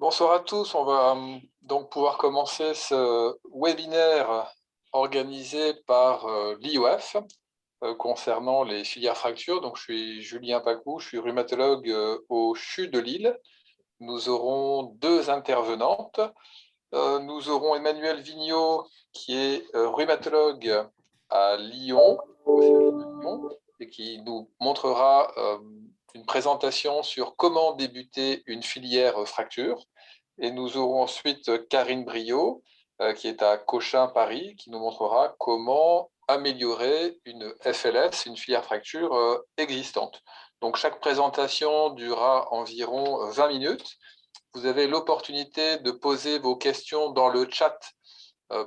Bonsoir à tous, on va donc pouvoir commencer ce webinaire organisé par l'IOF concernant les filières fractures. Donc, je suis Julien Pacou, je suis rhumatologue au CHU de Lille. Nous aurons deux intervenantes. Nous aurons Emmanuel Vigneault, qui est rhumatologue à Lyon, au CHU de Lyon, et qui nous montrera une présentation sur comment débuter une filière fracture. Et nous aurons ensuite Karine Briot, qui est à Cochin, Paris, qui nous montrera comment améliorer une FLS, une filière fracture existante. Donc, chaque présentation durera environ 20 minutes. Vous avez l'opportunité de poser vos questions dans le chat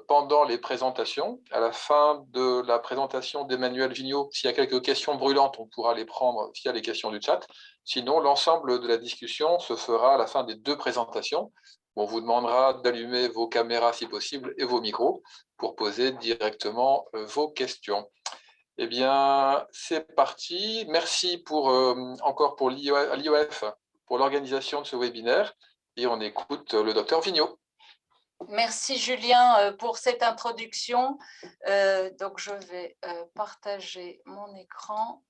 pendant les présentations. À la fin de la présentation d'Emmanuel Vigneault, s'il y a quelques questions brûlantes, on pourra les prendre via les questions du chat. Sinon, l'ensemble de la discussion se fera à la fin des deux présentations. On vous demandera d'allumer vos caméras si possible et vos micros pour poser directement vos questions. Eh bien, c'est parti. Merci encore pour l'IOF pour l'organisation de ce webinaire. Et on écoute le docteur Vigneault. Merci Julien pour cette introduction. Donc je vais partager mon écran.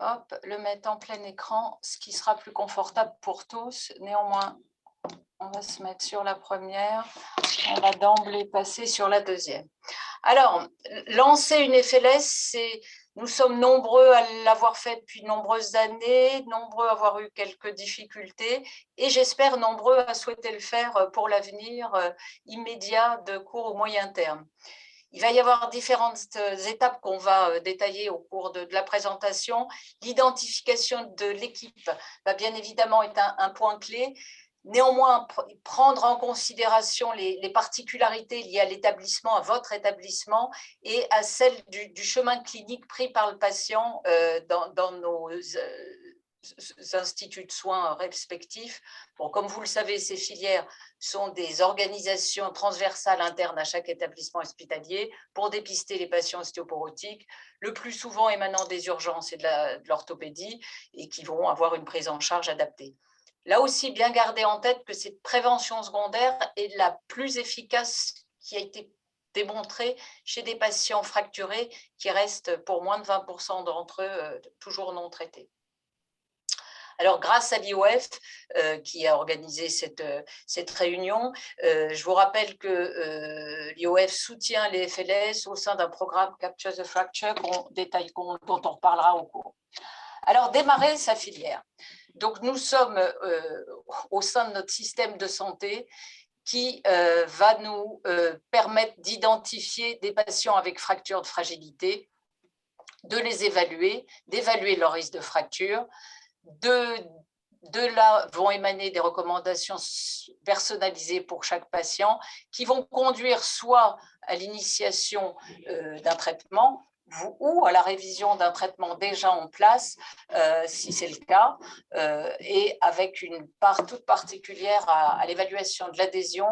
Hop, le mettre en plein écran, ce qui sera plus confortable pour tous. Néanmoins, on va se mettre sur la première. On va d'emblée passer sur la deuxième. Alors, lancer une FLS, nous sommes nombreux à l'avoir fait depuis de nombreuses années, nombreux à avoir eu quelques difficultés et j'espère nombreux à souhaiter le faire pour l'avenir immédiat de court ou moyen terme. Il va y avoir différentes étapes qu'on va détailler au cours de la présentation. L'identification de l'équipe va bien évidemment être un point clé. Néanmoins, prendre en considération les particularités liées à l'établissement, à votre établissement et à celles du chemin clinique pris par le patient dans nos instituts de soins respectifs. Bon, comme vous le savez, ces filières sont des organisations transversales internes à chaque établissement hospitalier pour dépister les patients ostéoporotiques, le plus souvent émanant des urgences et de l'orthopédie et qui vont avoir une prise en charge adaptée. Là aussi, bien garder en tête que cette prévention secondaire est la plus efficace qui a été démontrée chez des patients fracturés qui restent pour moins de 20% d'entre eux toujours non traités. Alors, grâce à l'IOF qui a organisé cette réunion, je vous rappelle que l'IOF soutient les FLS au sein d'un programme Capture the Fracture dont on reparlera au cours. Alors, démarrer sa filière. Donc, nous sommes au sein de notre système de santé qui va nous permettre d'identifier des patients avec fracture de fragilité, de les évaluer, d'évaluer leur risque de fracture. De là vont émaner des recommandations personnalisées pour chaque patient qui vont conduire soit à l'initiation d'un traitement, ou à la révision d'un traitement déjà en place, si c'est le cas, et avec une part toute particulière à l'évaluation de l'adhésion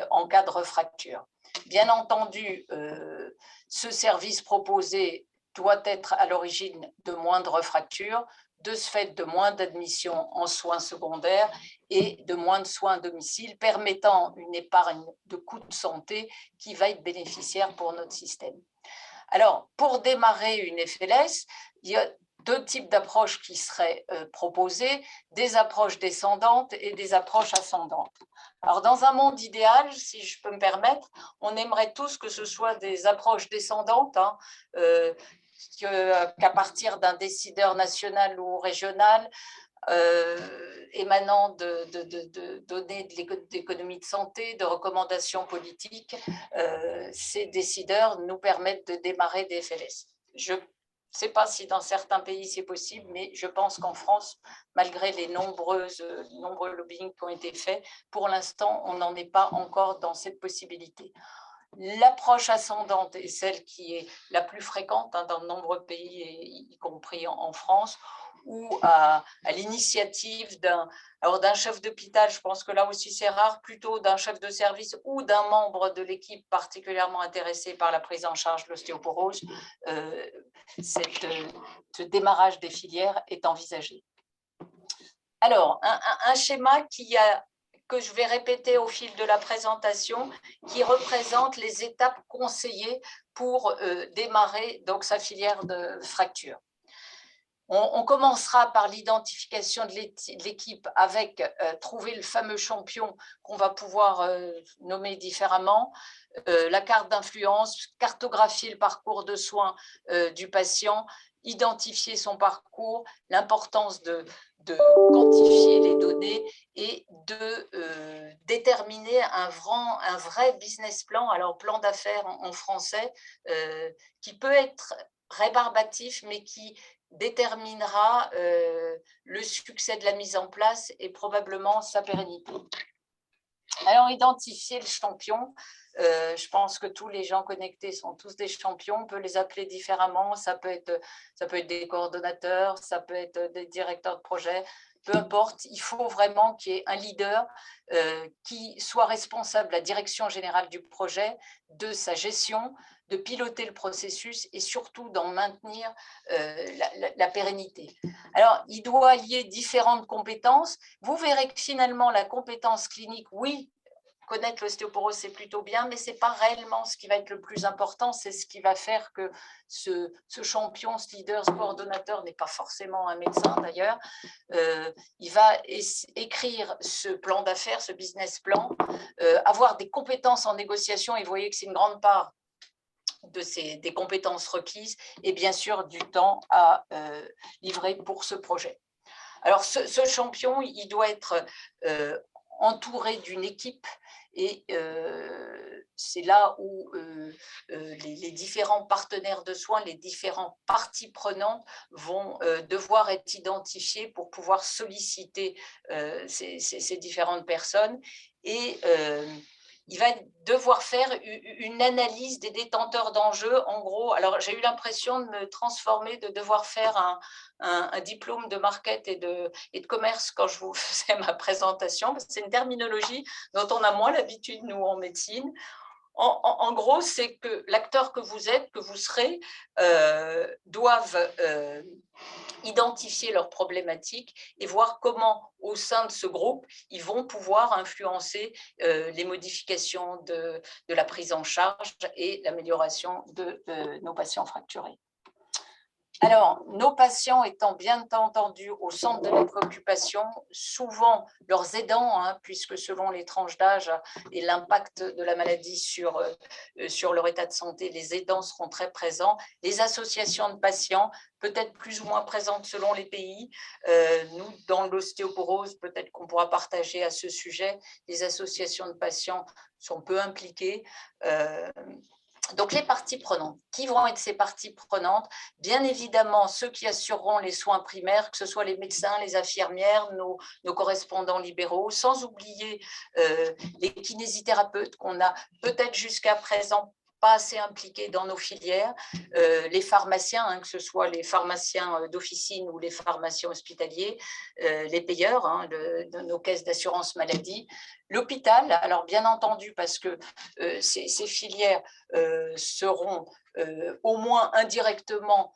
en cas de refracture. Bien entendu, ce service proposé doit être à l'origine de moindres fractures, de ce fait de moins d'admissions en soins secondaires et de moins de soins à domicile, permettant une épargne de coûts de santé qui va être bénéficiaire pour notre système. Alors, pour démarrer une FLS, il y a deux types d'approches qui seraient proposées, des approches descendantes et des approches ascendantes. Alors, dans un monde idéal, si je peux me permettre, on aimerait tous que ce soit des approches descendantes, qu'à partir d'un décideur national ou régional, émanant de données d'économie de santé, de recommandations politiques, ces décideurs nous permettent de démarrer des FLS. Je ne sais pas si dans certains pays c'est possible, mais je pense qu'en France, malgré les nombreux lobbying qui ont été faits, pour l'instant, on n'en est pas encore dans cette possibilité. L'approche ascendante est celle qui est la plus fréquente dans de nombreux pays, y compris en France, ou à l'initiative d'un chef d'hôpital, je pense que là aussi c'est rare, plutôt d'un chef de service ou d'un membre de l'équipe particulièrement intéressé par la prise en charge de l'ostéoporose, ce démarrage des filières est envisagé. Alors, un schéma qui a que je vais répéter au fil de la présentation, qui représentent les étapes conseillées pour démarrer donc sa filière de fracture. On commencera par l'identification de l'équipe avec trouver le fameux champion qu'on va pouvoir nommer différemment, la carte d'influence, cartographier le parcours de soins du patient, identifier son parcours, l'importance de quantifier les données et de déterminer un vrai business plan, alors plan d'affaires en français, qui peut être rébarbatif, mais qui déterminera le succès de la mise en place et probablement sa pérennité. Alors, identifier le champion, je pense que tous les gens connectés sont tous des champions, on peut les appeler différemment, ça peut être des coordonnateurs, ça peut être des directeurs de projet, peu importe, il faut vraiment qu'il y ait un leader qui soit responsable de la direction générale du projet, de sa gestion, de piloter le processus et surtout d'en maintenir la pérennité. Alors, il doit lier différentes compétences. Vous verrez que finalement, la compétence clinique, oui, connaître l'ostéoporose, c'est plutôt bien, mais ce n'est pas réellement ce qui va être le plus important, c'est ce qui va faire que ce champion, ce leader, ce coordonnateur n'est pas forcément un médecin d'ailleurs. Il va écrire ce plan d'affaires, ce business plan, avoir des compétences en négociation, et vous voyez que c'est une grande part des compétences requises, et bien sûr du temps à livrer pour ce projet. Alors, ce champion, il doit être entouré d'une équipe, et c'est là où les différents partenaires de soins, les différentes parties prenantes vont devoir être identifiés pour pouvoir solliciter ces différentes personnes, et il va devoir faire une analyse des détenteurs d'enjeux. En gros, alors j'ai eu l'impression de me transformer, de devoir faire un diplôme de market et de commerce quand je vous faisais ma présentation, parce que c'est une terminologie dont on a moins l'habitude, nous, en médecine. En gros, c'est que l'acteur que vous êtes, que vous serez, doivent identifier leurs problématiques et voir comment, au sein de ce groupe, ils vont pouvoir influencer les modifications de la prise en charge et l'amélioration de nos patients fracturés. Alors, nos patients étant bien entendu au centre de nos préoccupations, souvent leurs aidants, puisque selon les tranches d'âge et l'impact de la maladie sur leur état de santé, les aidants seront très présents. Les associations de patients, peut-être plus ou moins présentes selon les pays. Nous, dans l'ostéoporose, peut-être qu'on pourra partager à ce sujet. Les associations de patients sont peu impliquées. Donc, les parties prenantes. Qui vont être ces parties prenantes? Bien évidemment, ceux qui assureront les soins primaires, que ce soit les médecins, les infirmières, nos correspondants libéraux, sans oublier les kinésithérapeutes qu'on a peut-être jusqu'à présent pas assez impliqués dans nos filières, les pharmaciens, que ce soit les pharmaciens d'officine ou les pharmaciens hospitaliers, les payeurs de nos caisses d'assurance maladie, l'hôpital, alors bien entendu parce que ces filières seront au moins indirectement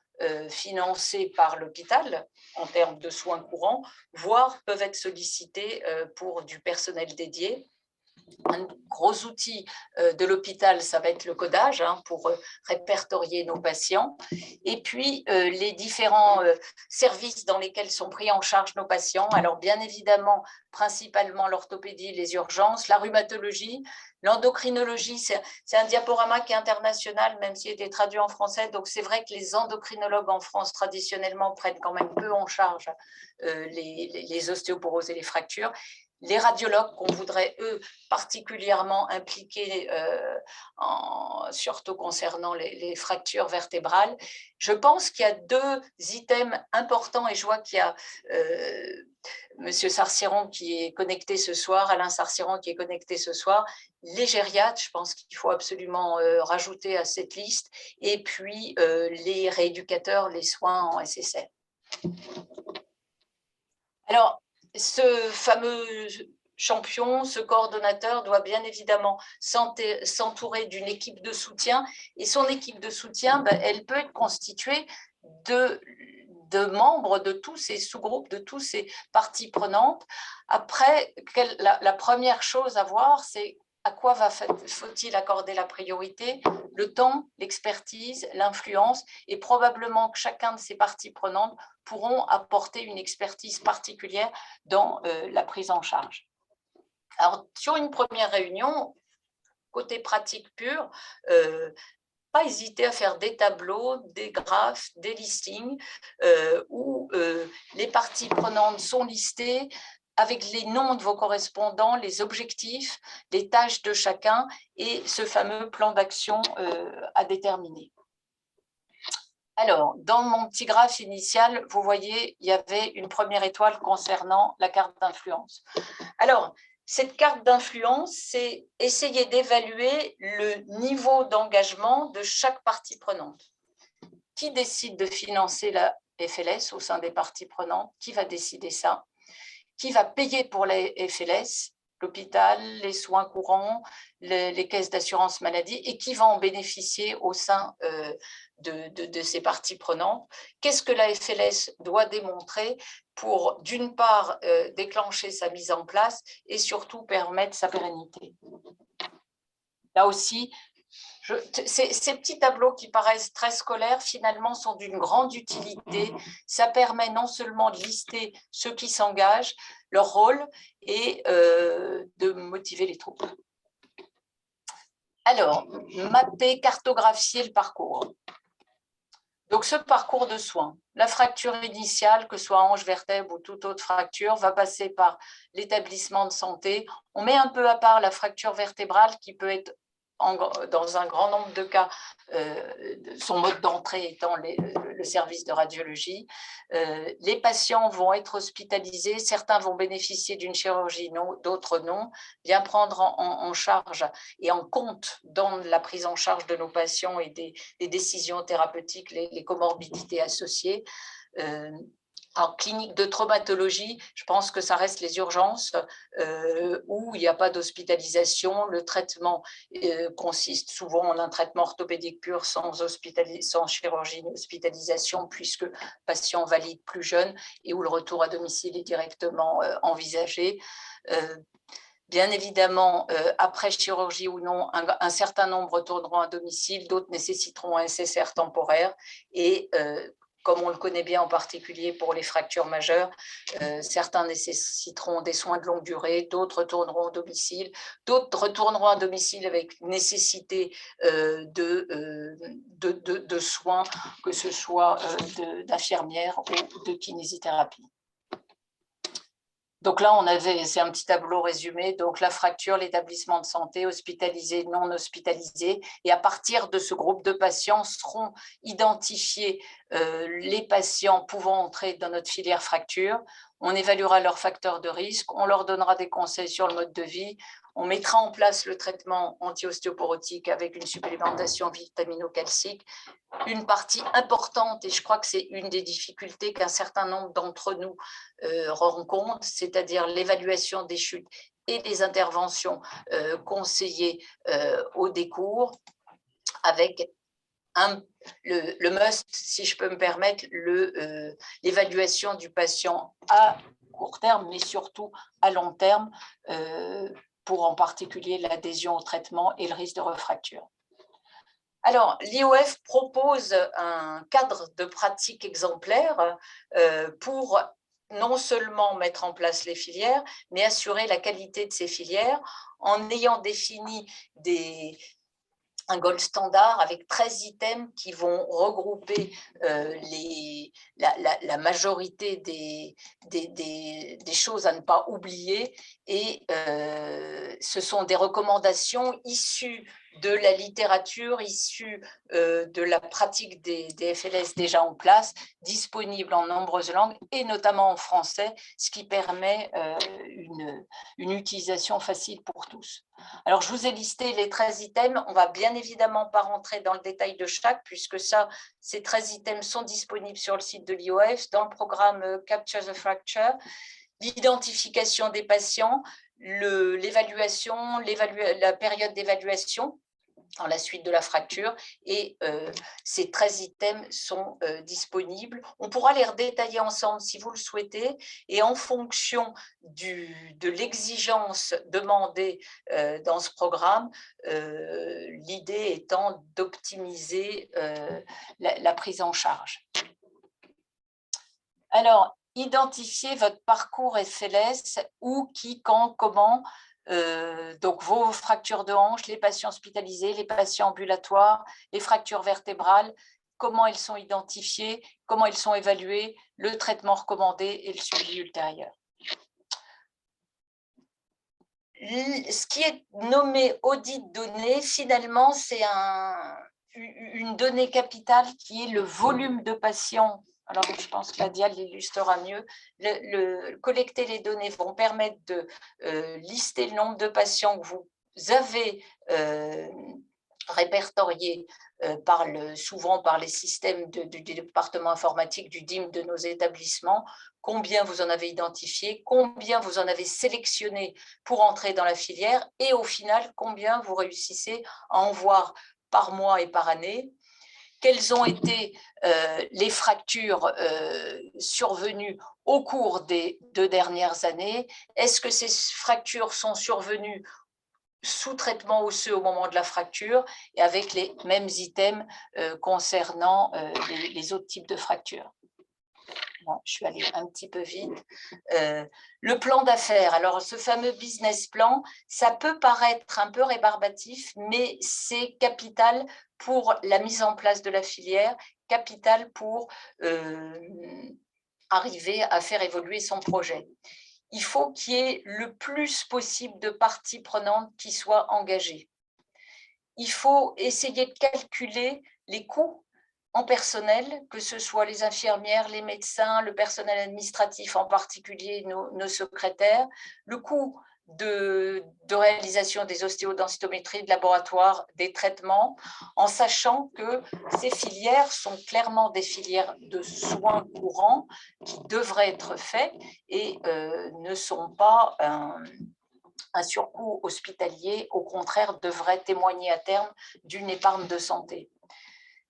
financées par l'hôpital en termes de soins courants, voire peuvent être sollicités pour du personnel dédié. Un gros outil de l'hôpital, ça va être le codage pour répertorier nos patients. Et puis, les différents services dans lesquels sont pris en charge nos patients. Alors, bien évidemment, principalement l'orthopédie, les urgences, la rhumatologie, l'endocrinologie. C'est un diaporama qui est international, même s'il était traduit en français. Donc, c'est vrai que les endocrinologues en France, traditionnellement, prennent quand même peu en charge les ostéoporoses et les fractures. Les radiologues qu'on voudrait, eux, particulièrement impliqués, surtout concernant les fractures vertébrales. Je pense qu'il y a deux items importants, et je vois qu'il y a Monsieur Sarciron qui est connecté ce soir, Alain Sarciron qui est connecté ce soir, les gériatres, je pense qu'il faut absolument rajouter à cette liste, et puis les rééducateurs, les soins en SSR. Alors, ce fameux champion, ce coordonnateur doit bien évidemment s'entourer d'une équipe de soutien, et son équipe de soutien, elle peut être constituée de membres de tous ces sous-groupes, de tous ces parties prenantes. Après, la première chose à voir, c'est à quoi faut-il accorder la priorité? Le temps, l'expertise, l'influence, et probablement que chacun de ces parties prenantes pourront apporter une expertise particulière dans la prise en charge. Alors, sur une première réunion, côté pratique pure, pas hésiter à faire des tableaux, des graphes, des listings où les parties prenantes sont listées avec les noms de vos correspondants, les objectifs, les tâches de chacun et ce fameux plan d'action à déterminer. Alors, dans mon petit graphe initial, vous voyez, il y avait une première étoile concernant la carte d'influence. Alors, cette carte d'influence, c'est essayer d'évaluer le niveau d'engagement de chaque partie prenante. Qui décide de financer la FLS au sein des parties prenantes? Qui va décider ça? Qui va payer pour la FLS? L'hôpital, les soins courants, les caisses d'assurance maladie, et qui va en bénéficier au sein de ces parties prenantes? Qu'est-ce que la FLS doit démontrer pour, d'une part, déclencher sa mise en place et surtout permettre sa pérennité? Là aussi, ces petits tableaux qui paraissent très scolaires, finalement, sont d'une grande utilité. Ça permet non seulement de lister ceux qui s'engagent, leur rôle, et de motiver les troupes. Alors, mapper, cartographier le parcours. Donc, ce parcours de soins, la fracture initiale, que ce soit hanche, vertèbre ou toute autre fracture, va passer par l'établissement de santé. On met un peu à part la fracture vertébrale qui peut être, dans un grand nombre de cas, son mode d'entrée étant le service de radiologie. Les patients vont être hospitalisés, certains vont bénéficier d'une chirurgie, d'autres non. Bien prendre en charge et en compte dans la prise en charge de nos patients et des décisions thérapeutiques, les comorbidités associées. En clinique de traumatologie, je pense que ça reste les urgences où il n'y a pas d'hospitalisation. Le traitement consiste souvent en un traitement orthopédique pur sans chirurgie ni hospitalisation, puisque patient valide plus jeune et où le retour à domicile est directement envisagé. Bien évidemment, après chirurgie ou non, un certain nombre retourneront à domicile, d'autres nécessiteront un SSR temporaire et comme on le connaît bien en particulier pour les fractures majeures, certains nécessiteront des soins de longue durée, d'autres retourneront au domicile, d'autres retourneront à domicile avec nécessité de soins, que ce soit d'infirmières ou de kinésithérapie. Donc là, c'est un petit tableau résumé, donc la fracture, l'établissement de santé, hospitalisé, non hospitalisé, et à partir de ce groupe de patients seront identifiés les patients pouvant entrer dans notre filière fracture. On évaluera leurs facteurs de risque, on leur donnera des conseils sur le mode de vie, on mettra en place le traitement anti-ostéoporotique avec une supplémentation vitamino-calcique. Une partie importante, et je crois que c'est une des difficultés qu'un certain nombre d'entre nous rencontrent, c'est-à-dire l'évaluation des chutes et des interventions conseillées au décours, avec le must, si je peux me permettre, l'évaluation du patient à court terme, mais surtout à long terme, pour en particulier l'adhésion au traitement et le risque de refracture. Alors, l'IOF propose un cadre de pratique exemplaire pour non seulement mettre en place les filières, mais assurer la qualité de ces filières en ayant défini un gold standard avec 13 items qui vont regrouper la majorité des choses à ne pas oublier. Et ce sont des recommandations issues de la littérature, issues de la pratique des FLS déjà en place, disponibles en nombreuses langues et notamment en français, ce qui permet une utilisation facile pour tous. Alors, je vous ai listé les 13 items. On ne va bien évidemment pas rentrer dans le détail de chaque, puisque ces 13 items sont disponibles sur le site de l'IOF, dans le programme Capture the Fracture, l'identification des patients, l'évaluation, la période d'évaluation, dans la suite de la fracture, et ces 13 items sont disponibles. On pourra les redétailler ensemble si vous le souhaitez, et en fonction de l'exigence demandée dans ce programme, l'idée étant d'optimiser la prise en charge. Alors, identifiez votre parcours FLS, où, qui, quand, comment. Donc, vos fractures de hanche, les patients hospitalisés, les patients ambulatoires, les fractures vertébrales, comment elles sont identifiées, comment elles sont évaluées, le traitement recommandé et le suivi ultérieur. Ce qui est nommé audit données, finalement, c'est une donnée capitale qui est le volume de patients. Alors, je pense que la dial l'illustrera mieux. Collecter les données vont permettre de lister le nombre de patients que vous avez répertoriés souvent par les systèmes du département informatique du DIM de nos établissements, combien vous en avez identifié, combien vous en avez sélectionné pour entrer dans la filière, et au final, combien vous réussissez à en voir par mois et par année. Quelles ont été les fractures survenues au cours des 2 dernières années? Est-ce que ces fractures sont survenues sous traitement osseux au moment de la fracture, et avec les mêmes items concernant les autres types de fractures? Bon, je suis allée un petit peu vite. Le plan d'affaires. Alors, ce fameux business plan, ça peut paraître un peu rébarbatif, mais c'est capital pour la mise en place de la filière, capital pour arriver à faire évoluer son projet. Il faut qu'il y ait le plus possible de parties prenantes qui soient engagées. Il faut essayer de calculer les coûts en personnel, que ce soit les infirmières, les médecins, le personnel administratif, en particulier nos secrétaires, le coût de réalisation des ostéodensitométries, de laboratoire, des traitements, en sachant que ces filières sont clairement des filières de soins courants qui devraient être faits et ne sont pas un surcoût hospitalier, au contraire, devrait témoigner à terme d'une épargne de santé.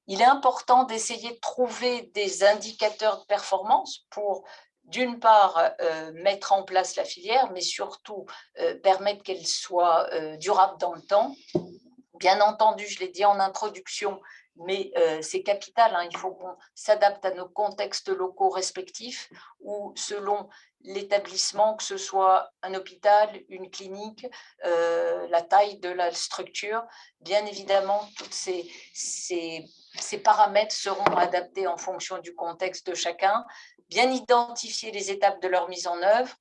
Il est important d'essayer de trouver des indicateurs de performance pour, d'une part, mettre en place la filière, mais surtout permettre qu'elle soit durable dans le temps. Bien entendu, je l'ai dit en introduction, mais c'est capital, hein, il faut qu'on s'adapte à nos contextes locaux respectifs, où selon l'établissement, que ce soit un hôpital, une clinique, la taille de la structure, bien évidemment, tous ces paramètres seront adaptés en fonction du contexte de chacun, bien identifier les étapes de leur mise en œuvre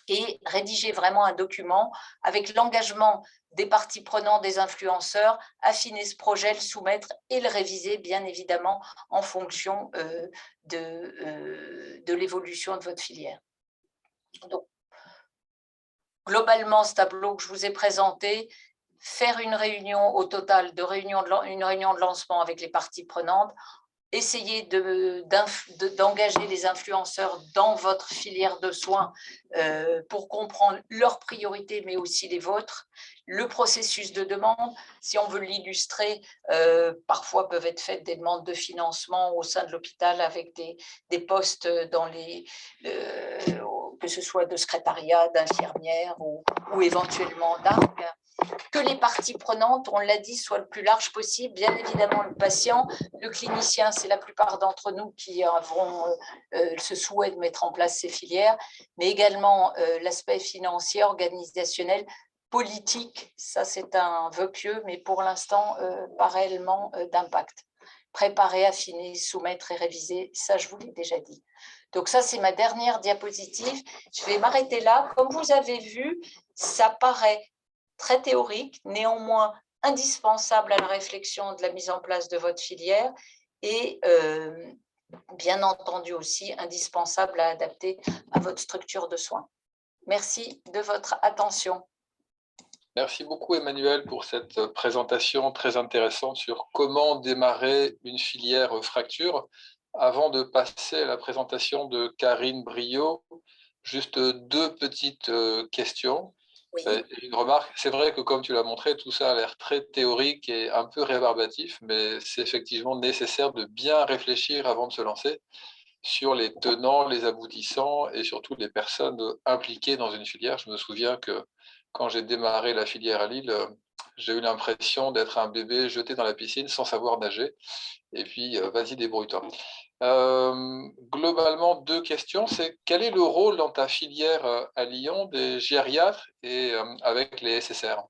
et rédiger vraiment un document avec l'engagement des parties prenantes, des influenceurs, affiner ce projet, le soumettre et le réviser, bien évidemment, en fonction de l'évolution de votre filière. Donc, globalement, ce tableau que je vous ai présenté, faire une réunion au total, une réunion de lancement avec les parties prenantes, essayez d'engager les influenceurs dans votre filière de soins pour comprendre leurs priorités, mais aussi les vôtres. Le processus de demande, si on veut l'illustrer, parfois peuvent être faites des demandes de financement au sein de l'hôpital avec des postes dans que ce soit de secrétariat, d'infirmière ou éventuellement d'ARC. Que les parties prenantes, on l'a dit, soient le plus large possible. Bien évidemment, le patient, le clinicien, c'est la plupart d'entre nous qui avons ce souhait de mettre en place ces filières, mais également l'aspect financier, organisationnel, politique. Ça, c'est un vœu pieux, mais pour l'instant, pas réellement d'impact. Préparer, affiner, soumettre et réviser, ça, je vous l'ai déjà dit. Donc ça, c'est ma dernière diapositive. Je vais m'arrêter là. Comme vous avez vu, ça paraît très théorique, néanmoins indispensable à la réflexion de la mise en place de votre filière et bien entendu aussi indispensable à adapter à votre structure de soins. Merci de votre attention. Merci beaucoup Emmanuel pour cette présentation très intéressante sur comment démarrer une filière fracture. Avant de passer à la présentation de Karine Briot, juste 2 petites questions. Oui. Une remarque, c'est vrai que comme tu l'as montré, tout ça a l'air très théorique et un peu rébarbatif, mais c'est effectivement nécessaire de bien réfléchir avant de se lancer sur les tenants, les aboutissants et surtout les personnes impliquées dans une filière. Je me souviens que quand j'ai démarré la filière à Lille, j'ai eu l'impression d'être un bébé jeté dans la piscine sans savoir nager. Et puis, vas-y, débrouille-toi. Globalement, deux questions. C'est quel est le rôle dans ta filière à Lyon des gériatres et avec les SSR?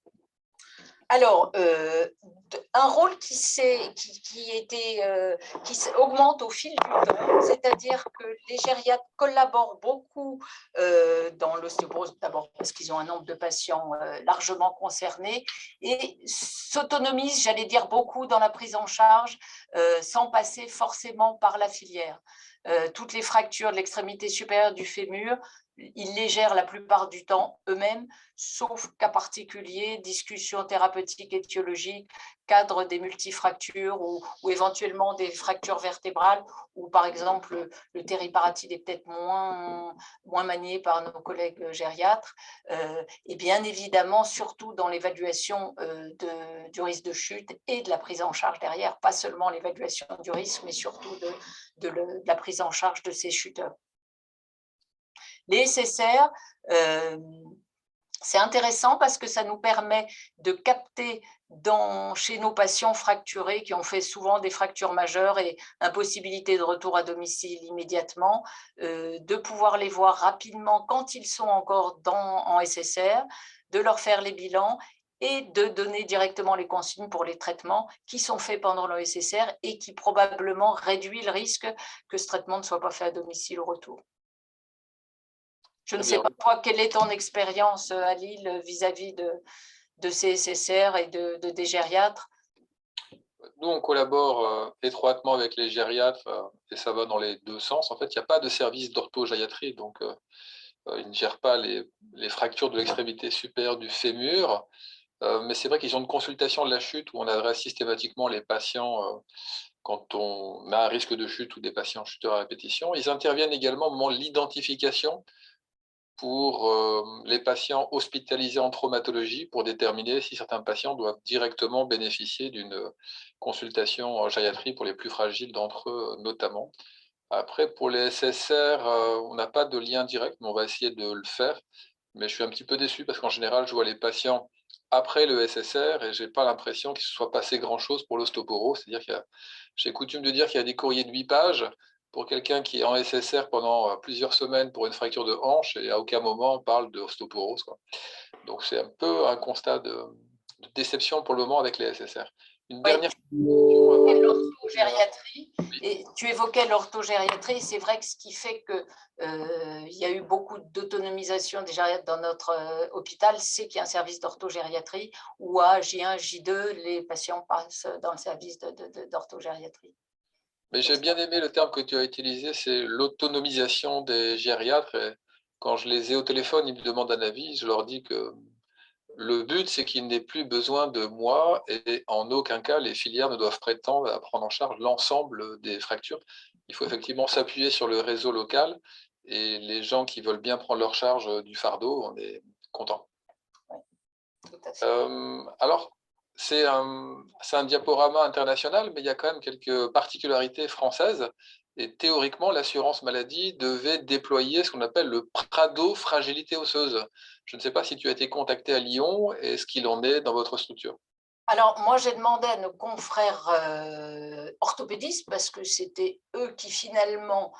Alors, un rôle qui augmente au fil du temps, c'est-à-dire que les gériatres collaborent beaucoup dans l'ostéoporose, d'abord parce qu'ils ont un nombre de patients largement concernés et s'autonomisent, j'allais dire, beaucoup dans la prise en charge sans passer forcément par la filière. Toutes les fractures de l'extrémité supérieure du fémur, ils les gèrent la plupart du temps eux-mêmes, sauf cas particulier, discussions thérapeutiques étiologiques, cadre des multifractures ou éventuellement des fractures vertébrales, où par exemple le tériparatide est peut-être moins manié par nos collègues gériatres, et bien évidemment surtout dans l'évaluation du risque de chute et de la prise en charge derrière, pas seulement l'évaluation du risque, mais surtout de la prise en charge de ces chuteurs. Les SSR, c'est intéressant parce que ça nous permet de capter chez nos patients fracturés qui ont fait souvent des fractures majeures et impossibilité de retour à domicile immédiatement, de pouvoir les voir rapidement quand ils sont encore en SSR, de leur faire les bilans et de donner directement les consignes pour les traitements qui sont faits pendant le SSR et qui probablement réduit le risque que ce traitement ne soit pas fait à domicile au retour. Je ne sais pas, toi, quelle est ton expérience à Lille vis-à-vis de ces SSR et des gériatres? Nous, on collabore étroitement avec les gériatres et ça va dans les deux sens. En fait, il n'y a pas de service d'orthogériatrie, donc ils ne gèrent pas les fractures de l'extrémité supérieure du fémur. Mais c'est vrai qu'ils ont une consultation de la chute où on adresse systématiquement les patients quand on a un risque de chute ou des patients chuteurs à répétition. Ils interviennent également au moment de l'identification pour les patients hospitalisés en traumatologie pour déterminer si certains patients doivent directement bénéficier d'une consultation en gériatrie pour les plus fragiles d'entre eux notamment. Après, pour les SSR, on n'a pas de lien direct, mais on va essayer de le faire. Mais je suis un petit peu déçu parce qu'en général, je vois les patients après le SSR et j'ai pas l'impression qu'il se soit passé grand-chose pour l'ostéoporo. C'est-à-dire j'ai coutume de dire qu'il y a des courriers de 8 pages pour quelqu'un qui est en SSR pendant plusieurs semaines pour une fracture de hanche et à aucun moment on parle d'ostéoporose, quoi. Donc c'est un peu un constat de déception pour le moment avec les SSR. Une Oui, dernière question. l'orthogériatrie, et tu évoquais l'orthogériatrie, c'est vrai que ce qui fait que il y a eu beaucoup d'autonomisation des gériatres dans notre hôpital, c'est qu'il y a un service d'orthogériatrie où à J1, J2, les patients passent dans le service d'orthogériatrie. Mais j'ai bien aimé le terme que tu as utilisé, c'est l'autonomisation des gériatres. Et quand je les ai au téléphone, ils me demandent un avis, je leur dis que le but, c'est qu'il n'ait plus besoin de moi et en aucun cas, les filières ne doivent prétendre à prendre en charge l'ensemble des fractures. Il faut effectivement s'appuyer sur le réseau local et les gens qui veulent bien prendre leur charge du fardeau, on est content. Oui, tout à fait. Alors, c'est un diaporama international, mais il y a quand même quelques particularités françaises. Et théoriquement, l'assurance maladie devait déployer ce qu'on appelle le Prado fragilité osseuse. Je ne sais pas si tu as été contacté à Lyon et ce qu'il en est dans votre structure. Alors, moi, j'ai demandé à nos confrères orthopédistes, parce que c'était eux qui finalement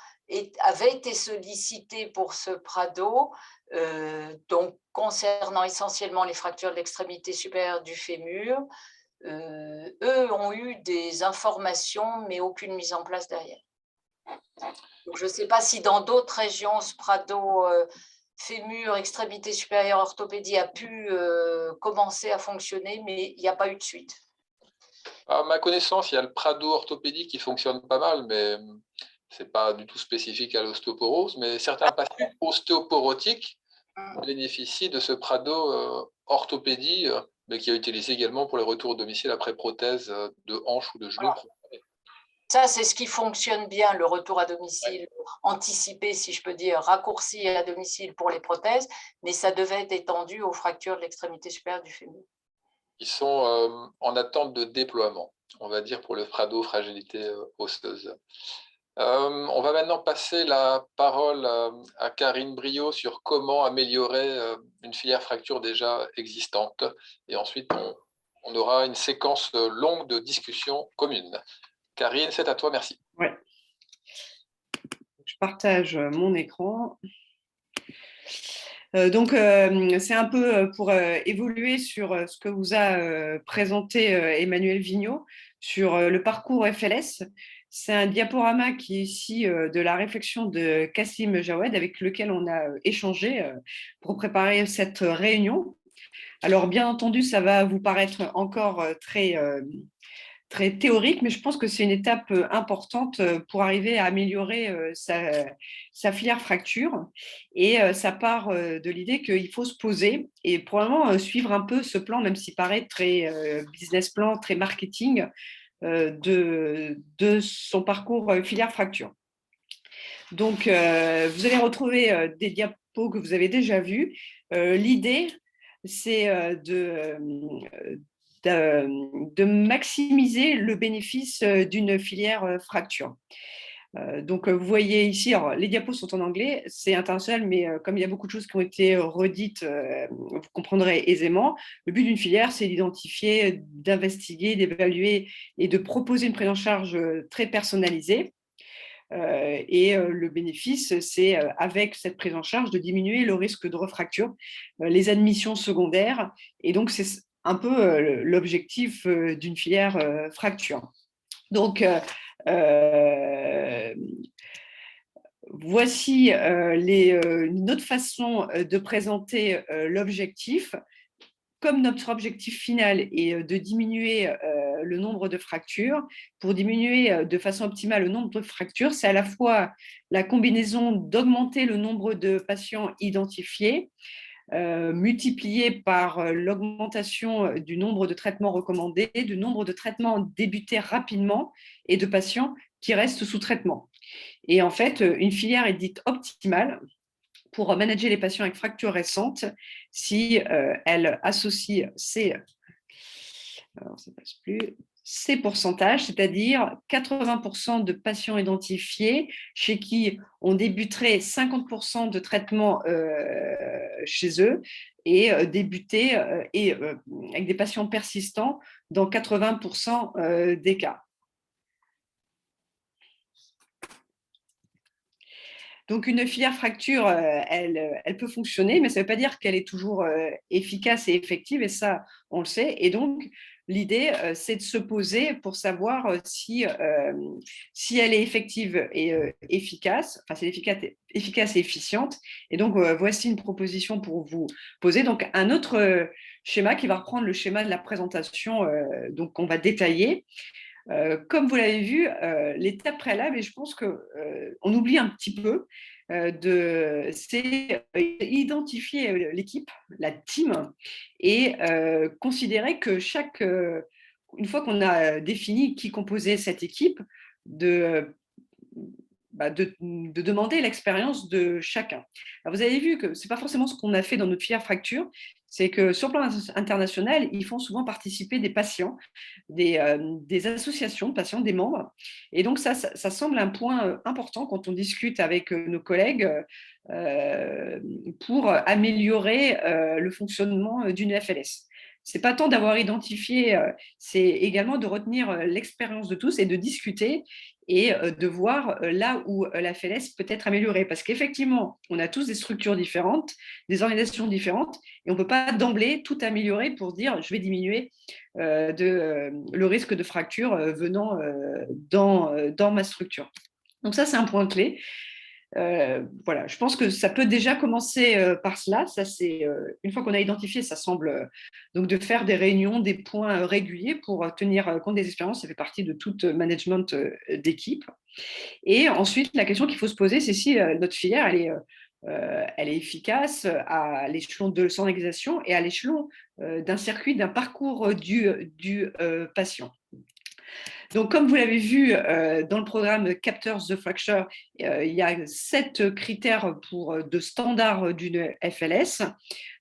avaient été sollicités pour ce Prado, donc concernant essentiellement les fractures de l'extrémité supérieure du fémur. Eux ont eu des informations, mais aucune mise en place derrière. Donc, je ne sais pas si dans d'autres régions, ce Prado fémur, extrémité supérieure, orthopédie a pu commencer à fonctionner, mais il n'y a pas eu de suite. À ma connaissance, il y a le Prado orthopédie qui fonctionne pas mal, mais ce n'est pas du tout spécifique à l'ostéoporose. Mais certains patients ostéoporotiques bénéficient de ce Prado orthopédie, mais qui est utilisé également pour les retours au domicile après prothèse de hanche ou de genou. Ça, c'est ce qui fonctionne bien, le retour à domicile anticipé, si je peux dire, raccourci à domicile pour les prothèses, mais ça devait être étendu aux fractures de l'extrémité supérieure du fémur. Ils sont en attente de déploiement, on va dire, pour le FRADO, fragilité osseuse. On va maintenant passer la parole à Karine Brio sur comment améliorer une filière fracture déjà existante. Et ensuite, on aura une séquence longue de discussions communes. Karine, c'est à toi, merci. Ouais. Je partage mon écran. Donc, c'est un peu pour évoluer sur ce que vous a présenté Emmanuel Vigneault sur le parcours FLS. C'est un diaporama qui est ici de la réflexion de Kassim Jawed avec lequel on a échangé pour préparer cette réunion. Alors, bien entendu, ça va vous paraître encore très théorique, mais je pense que c'est une étape importante pour arriver à améliorer sa filière fracture. Et ça part de l'idée qu'il faut se poser et probablement suivre un peu ce plan, même s'il paraît très business plan, très marketing, de son parcours filière fracture. Donc, vous allez retrouver des diapos que vous avez déjà vus. L'idée, c'est de maximiser le bénéfice d'une filière fracture. Donc, vous voyez ici, alors, les diapos sont en anglais, c'est international, mais comme il y a beaucoup de choses qui ont été redites, vous comprendrez aisément. Le but d'une filière, c'est d'identifier, d'investiguer, d'évaluer et de proposer une prise en charge très personnalisée. Le bénéfice, c'est avec cette prise en charge de diminuer le risque de refracture, les admissions secondaires. Et donc, c'est un peu l'objectif d'une filière fracture. Donc, voici une autre façon de présenter l'objectif. Comme notre objectif final est de diminuer le nombre de fractures, pour diminuer de façon optimale le nombre de fractures, c'est à la fois la combinaison d'augmenter le nombre de patients identifiés, multiplié par l'augmentation du nombre de traitements recommandés, du nombre de traitements débutés rapidement et de patients qui restent sous traitement. Et en fait, une filière est dite optimale pour manager les patients avec fractures récentes si elle associe ces pourcentages, c'est-à-dire 80% de patients identifiés chez qui on débuterait 50% de traitement chez eux et débuter avec des patients persistants dans 80% des cas. Donc, une filière fracture, elle peut fonctionner, mais ça ne veut pas dire qu'elle est toujours efficace et effective, et ça, on le sait. Et donc, l'idée, c'est de se poser pour savoir si elle est effective et efficace, enfin, c'est efficace et efficiente. Et donc, voici une proposition pour vous poser. Donc, un autre schéma qui va reprendre le schéma de la présentation, donc on va détailler. Comme vous l'avez vu, l'étape préalable, et je pense qu'on oublie un petit peu, c'est identifier l'équipe, la team, et considérer que une fois qu'on a défini qui composait cette équipe, de demander l'expérience de chacun. Alors, vous avez vu que ce n'est pas forcément ce qu'on a fait dans notre filière fracture, c'est que sur le plan international, ils font souvent participer des patients, des associations de patients, des membres. Et donc, ça semble un point important quand on discute avec nos collègues pour améliorer le fonctionnement d'une FLS. Ce n'est pas tant d'avoir identifié, c'est également de retenir l'expérience de tous et de discuter et de voir là où la FLS peut être améliorée. Parce qu'effectivement, on a tous des structures différentes, des organisations différentes, et on ne peut pas d'emblée tout améliorer pour se dire je vais diminuer le risque de fracture venant dans ma structure. Donc ça, c'est un point clé. Voilà, je pense que ça peut déjà commencer par cela. Ça, c'est une fois qu'on a identifié, ça semble donc de faire des réunions, des points réguliers pour tenir compte des expériences. Ça fait partie de tout management d'équipe. Et ensuite, la question qu'il faut se poser, c'est si notre filière elle est efficace à l'échelon de son organisation et à l'échelon d'un circuit, d'un parcours du patient. Donc, comme vous l'avez vu dans le programme Capteurs the Fracture, il y a 7 critères de standard d'une FLS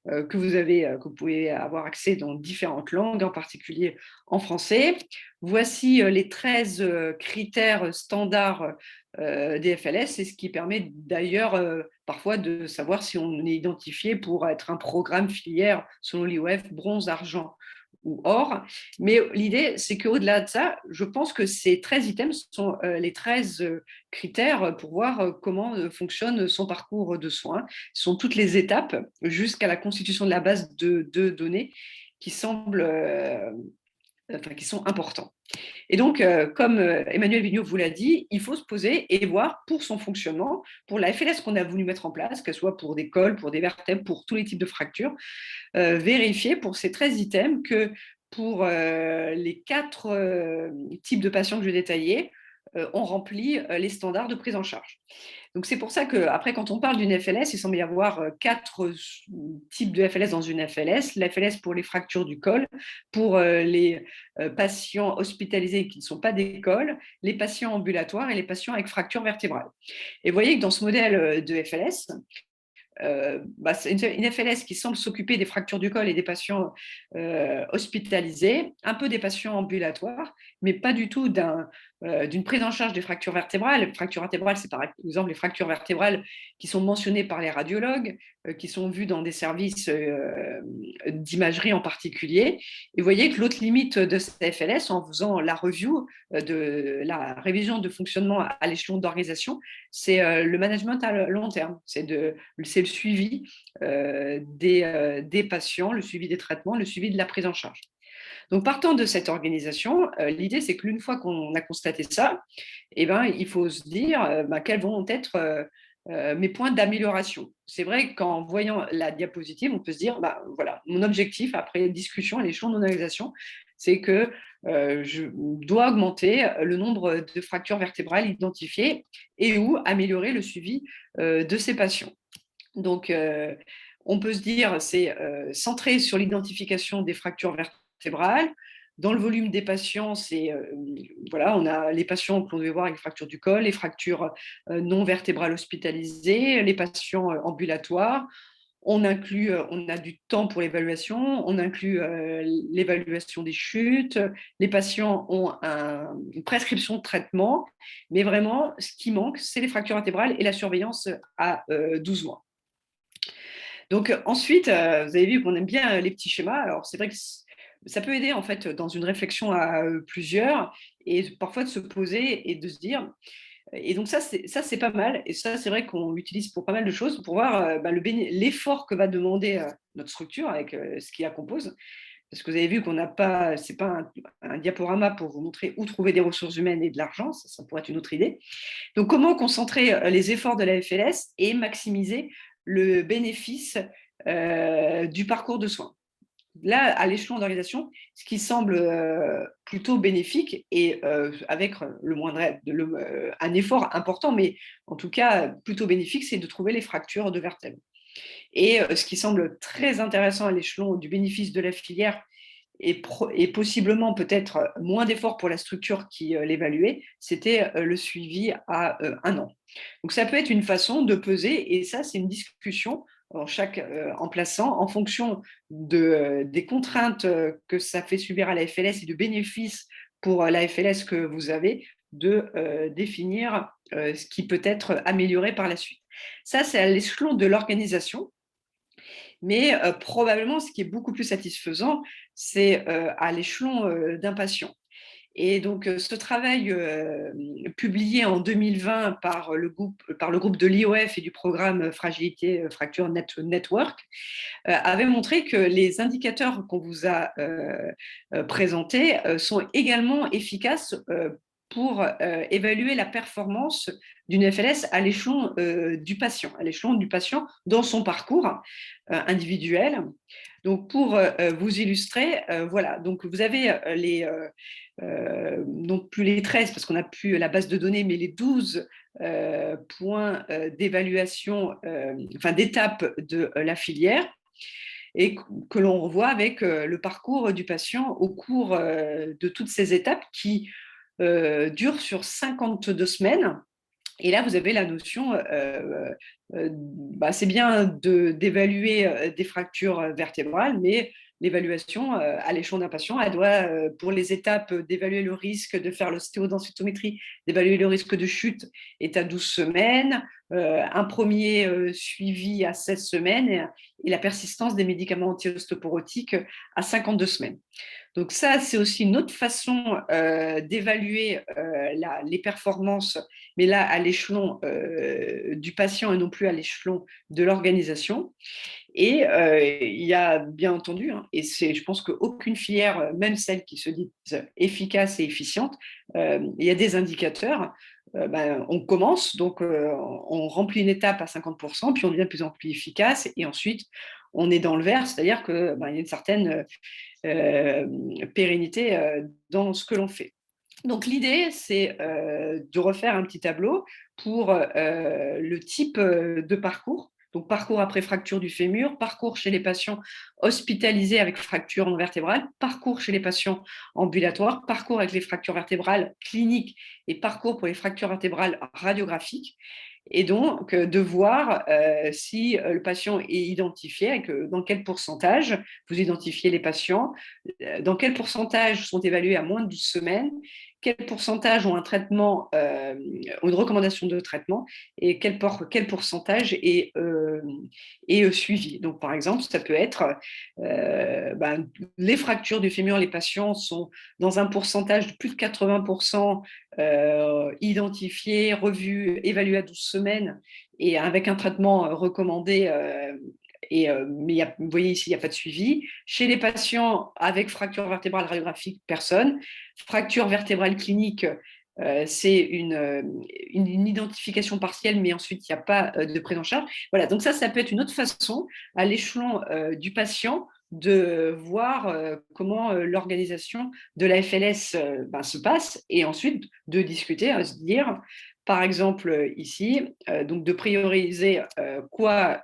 que vous pouvez avoir accès dans différentes langues, en particulier en français. Voici les 13 critères standards des FLS, c'est ce qui permet d'ailleurs parfois de savoir si on est identifié pour être un programme filière selon l'IOF, bronze, argent ou or. Mais l'idée, c'est qu'au-delà de ça, je pense que ces 13 items sont les 13 critères pour voir comment fonctionne son parcours de soins. Ce sont toutes les étapes jusqu'à la constitution de la base de données qui semblent qui sont importants. Et donc, comme Emmanuel Vigneault vous l'a dit, il faut se poser et voir pour son fonctionnement, pour la FLS qu'on a voulu mettre en place, qu'elle soit pour des cols, pour des vertèbres, pour tous les types de fractures, vérifier pour ces 13 items que pour les 4 types de patients que je vais détailler, on remplit les standards de prise en charge. Donc, c'est pour ça qu'après, quand on parle d'une FLS, il semble y avoir 4 types de FLS dans une FLS. La FLS pour les fractures du col, pour les patients hospitalisés qui ne sont pas des cols, les patients ambulatoires et les patients avec fracture vertébrale. Et vous voyez que dans ce modèle de FLS, c'est une FLS qui semble s'occuper des fractures du col et des patients hospitalisés, un peu des patients ambulatoires, mais pas du tout d'une prise en charge des fractures vertébrales. Les fractures vertébrales, c'est par exemple les fractures vertébrales qui sont mentionnées par les radiologues, qui sont vues dans des services d'imagerie en particulier. Et vous voyez que l'autre limite de cette FLS, en faisant la review de la révision de fonctionnement à l'échelon d'organisation, c'est le management à long terme, c'est le suivi des patients, le suivi des traitements, le suivi de la prise en charge. Donc, partant de cette organisation, l'idée, c'est qu'une fois qu'on a constaté ça, il faut se dire quels vont être mes points d'amélioration. C'est vrai qu'en voyant la diapositive, on peut se dire, voilà, mon objectif après discussion à l'échelon d'organisation, c'est que je dois augmenter le nombre de fractures vertébrales identifiées et ou améliorer le suivi de ces patients. Donc, on peut se dire, c'est centré sur l'identification des fractures vertébrales. Dans le volume des patients, voilà, on a les patients que l'on devait voir avec les fractures du col, les fractures non vertébrales hospitalisées, les patients ambulatoires. On a du temps pour l'évaluation, on inclut l'évaluation des chutes, les patients ont une prescription de traitement, mais vraiment, ce qui manque, c'est les fractures vertébrales et la surveillance à 12 mois. Donc ensuite, vous avez vu qu'on aime bien les petits schémas. Alors c'est vrai que ça peut aider en fait dans une réflexion à plusieurs et parfois de se poser et de se dire. Et donc ça c'est pas mal. Et ça c'est vrai qu'on l'utilise pour pas mal de choses pour voir l'effort que va demander notre structure avec ce qui la compose. Parce que vous avez vu qu'on n'a pas, c'est pas un diaporama pour vous montrer où trouver des ressources humaines et de l'argent, ça pourrait être une autre idée. Donc, comment concentrer les efforts de la FLS et maximiser le bénéfice du parcours de soins. Là, à l'échelon d'organisation, ce qui semble plutôt bénéfique et avec un effort important, mais en tout cas plutôt bénéfique, c'est de trouver les fractures de vertèbres. Et ce qui semble très intéressant à l'échelon du bénéfice de la filière et possiblement peut-être moins d'efforts pour la structure qui l'évaluait, c'était le suivi à 1 an. Donc ça peut être une façon de peser, et ça c'est une discussion en plaçant en fonction des contraintes que ça fait subir à la FLS et du bénéfice pour la FLS que vous avez, de définir ce qui peut être amélioré par la suite. Ça, c'est à l'échelon de l'organisation. Mais probablement, ce qui est beaucoup plus satisfaisant, c'est à l'échelon d'un patient. Et donc, ce travail publié en 2020 par le groupe de l'IOF et du programme Fragilité Fracture Network avait montré que les indicateurs qu'on vous a présentés sont également efficaces pour évaluer la performance d'une FLS à l'échelon du patient dans son parcours individuel. Donc, pour vous illustrer, voilà, donc vous avez non plus les 13 parce qu'on n'a plus la base de données, mais les 12 points d'évaluation, d'étape de la filière, et que l'on revoit avec le parcours du patient au cours de toutes ces étapes qui dure sur 52 semaines. Et là, vous avez la notion, c'est bien d'évaluer des fractures vertébrales, mais l'évaluation à l'échelon d'un patient, elle doit, pour les étapes d'évaluer le risque de faire l'ostéodensitométrie, d'évaluer le risque de chute, est à 12 semaines, un premier suivi à 16 semaines et la persistance des médicaments anti-ostéoporotiques à 52 semaines. Donc ça, c'est aussi une autre façon d'évaluer les performances, mais là à l'échelon du patient et non plus à l'échelon de l'organisation. Et il y a bien entendu, et je pense qu'aucune filière, même celle qui se dit efficace et efficiente, il y a des indicateurs. On commence, donc on remplit une étape à 50%, puis on devient de plus en plus efficace, et ensuite on est dans le vert, c'est-à-dire qu'il y a une certaine pérennité dans ce que l'on fait. Donc l'idée, c'est de refaire un petit tableau pour le type de parcours. Donc parcours après fracture du fémur, parcours chez les patients hospitalisés avec fracture non vertébrale, parcours chez les patients ambulatoires, parcours avec les fractures vertébrales cliniques et parcours pour les fractures vertébrales radiographiques. Et donc, de voir si le patient est identifié, dans quel pourcentage vous identifiez les patients, dans quel pourcentage sont évalués à moins de 12 semaines, quel pourcentage ont un traitement, une recommandation de traitement, et quel pourcentage est suivi. Donc, par exemple, ça peut être les fractures du fémur, les patients sont dans un pourcentage de plus de 80% identifiés, revus, évalués à 12 semaines et avec un traitement recommandé. Mais vous voyez ici, il n'y a pas de suivi. Chez les patients avec fracture vertébrale radiographique, personne. Fracture vertébrale clinique, c'est une identification partielle, mais ensuite, il n'y a pas de prise en charge. Voilà, donc ça peut être une autre façon, à l'échelon du patient, de voir comment l'organisation de la FLS se passe et ensuite de discuter, se dire, par exemple ici, donc de prioriser quoi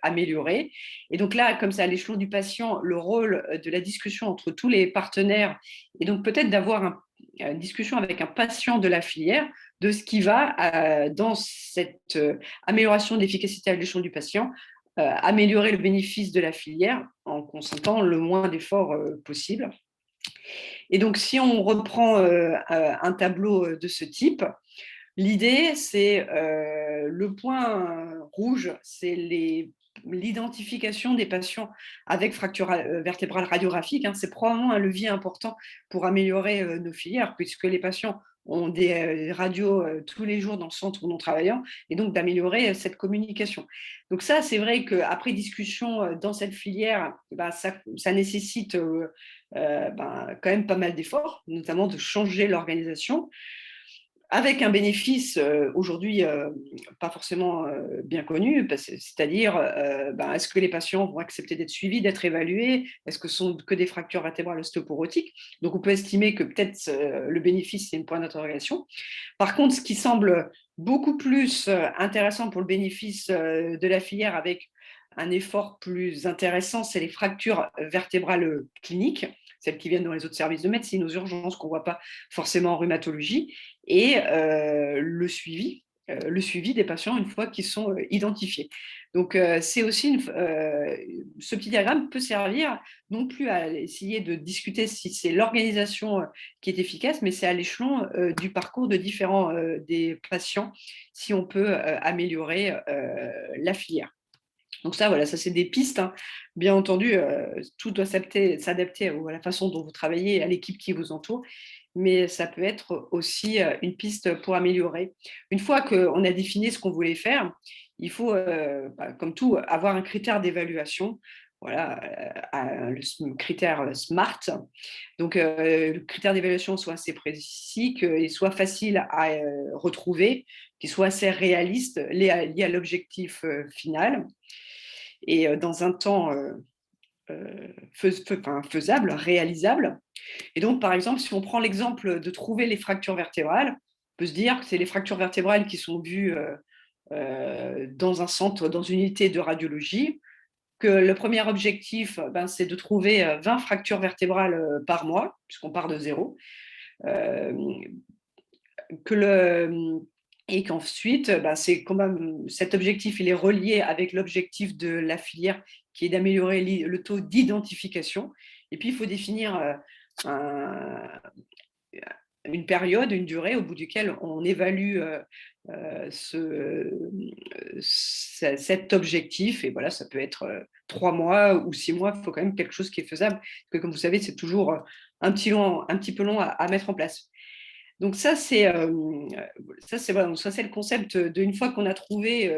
améliorer. Et donc là, comme ça, à l'échelon du patient, le rôle de la discussion entre tous les partenaires et donc peut-être d'avoir une discussion avec un patient de la filière de ce qui va dans cette amélioration de l'efficacité à l'échelon du patient, améliorer le bénéfice de la filière en consentant le moins d'efforts possible. Et donc, si on reprend un tableau de ce type, l'idée, c'est le point rouge, c'est l'identification des patients avec fracture vertébrale radiographique. C'est probablement un levier important pour améliorer nos filières, puisque les patients ont des radios tous les jours dans le centre où nous travaillons, et donc d'améliorer cette communication. Donc ça, c'est vrai qu'après discussion dans cette filière, ça nécessite quand même pas mal d'efforts, notamment de changer l'organisation, avec un bénéfice aujourd'hui pas forcément bien connu, c'est-à-dire est-ce que les patients vont accepter d'être suivis, d'être évalués, est-ce que ce sont que des fractures vertébrales ostéoporotiques? Donc on peut estimer que peut-être le bénéfice, c'est une point d'interrogation. Par contre, ce qui semble beaucoup plus intéressant pour le bénéfice de la filière avec un effort plus intéressant, c'est les fractures vertébrales cliniques, celles qui viennent dans les autres services de médecine, aux urgences, qu'on ne voit pas forcément en rhumatologie, et le suivi des patients une fois qu'ils sont identifiés. Donc, c'est aussi ce petit diagramme peut servir non plus à essayer de discuter si c'est l'organisation qui est efficace, mais c'est à l'échelon du parcours de différents des patients, si on peut améliorer la filière. Donc ça, voilà, ça c'est des pistes. Bien entendu, tout doit s'adapter à la façon dont vous travaillez, à l'équipe qui vous entoure, mais ça peut être aussi une piste pour améliorer. Une fois qu'on a défini ce qu'on voulait faire, il faut, comme tout, avoir un critère d'évaluation. Voilà, le critère SMART. Donc, le critère d'évaluation soit assez précis, qu'il soit facile à retrouver, qu'il soit assez réaliste, lié à l'objectif final, et dans un temps faisable, réalisable. Et donc, par exemple, si on prend l'exemple de trouver les fractures vertébrales, on peut se dire que c'est les fractures vertébrales qui sont vues dans un centre, dans une unité de radiologie, que le premier objectif, c'est de trouver 20 fractures vertébrales par mois, puisqu'on part de zéro. et qu'ensuite, c'est quand même, cet objectif, il est relié avec l'objectif de la filière qui est d'améliorer le taux d'identification. Et puis, il faut définir une période, une durée au bout duquel on évalue cet objectif. Et voilà, ça peut être 3 mois ou 6 mois. Il faut quand même quelque chose qui est faisable. Parce que comme vous savez, c'est toujours un petit peu long à mettre en place. Donc ça, c'est voilà, ça, c'est le concept d'une fois qu'on a trouvé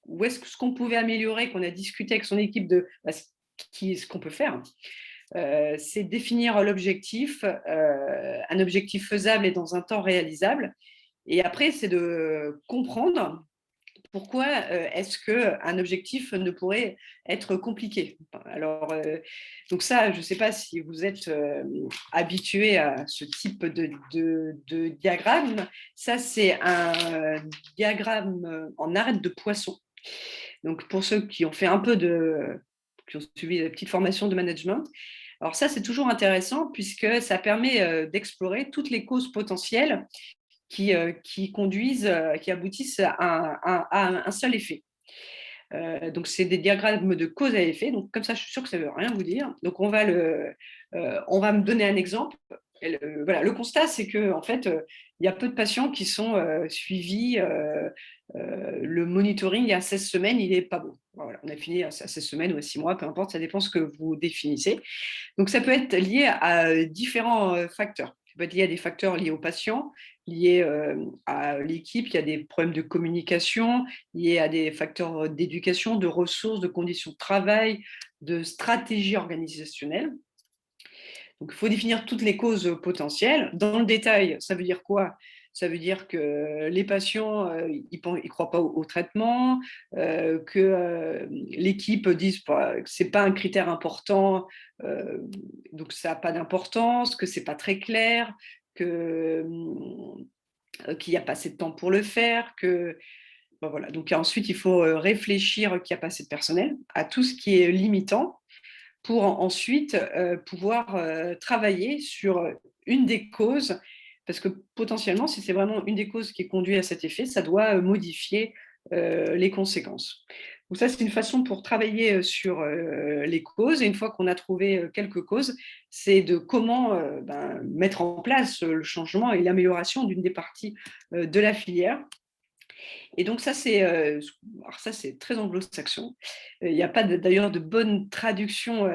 où est-ce ce qu'on pouvait améliorer, qu'on a discuté avec son équipe de ce qu'on peut faire. C'est définir l'objectif, un objectif faisable et dans un temps réalisable. Et après, c'est de comprendre pourquoi est-ce qu'un objectif ne pourrait être compliqué. Alors, donc ça, je ne sais pas si vous êtes habitué à ce type de diagramme. Ça, c'est un diagramme en arête de poisson. Donc, pour ceux qui ont fait un peu qui ont suivi la petite formation de management, alors ça, c'est toujours intéressant puisque ça permet d'explorer toutes les causes potentielles qui conduisent, qui aboutissent à un seul effet. Donc, c'est des diagrammes de cause à effet. Donc, comme ça, je suis sûre que ça ne veut rien vous dire. Donc, on va me donner un exemple. Voilà, le constat, c'est qu'en fait, il y a peu de patients qui sont suivis. Le monitoring à 16 semaines, il n'est pas bon. Voilà, on a fini à 16 semaines ou à 6 mois, peu importe, ça dépend ce que vous définissez. Donc, ça peut être lié à différents facteurs. Ça peut être lié à des facteurs liés aux patients, liés à l'équipe, il y a des problèmes de communication, liés à des facteurs d'éducation, de ressources, de conditions de travail, de stratégie organisationnelle. Donc, il faut définir toutes les causes potentielles. Dans le détail, ça veut dire quoi? Ça veut dire que les patients, ils ne croient pas au traitement, que l'équipe dise que ce n'est pas un critère important, donc ça n'a pas d'importance, que ce n'est pas très clair, qu'il n'y a pas assez de temps pour le faire, que voilà. Donc ensuite, il faut réfléchir qu'il n'y a pas assez de personnel, à tout ce qui est limitant, pour ensuite pouvoir travailler sur une des causes, parce que potentiellement, si c'est vraiment une des causes qui conduit à cet effet, ça doit modifier les conséquences. Donc ça, c'est une façon pour travailler sur les causes. Et une fois qu'on a trouvé quelques causes, c'est de comment mettre en place le changement et l'amélioration d'une des parties de la filière. Et donc ça, c'est très anglo-saxon. Il n'y a pas d'ailleurs de bonne traduction.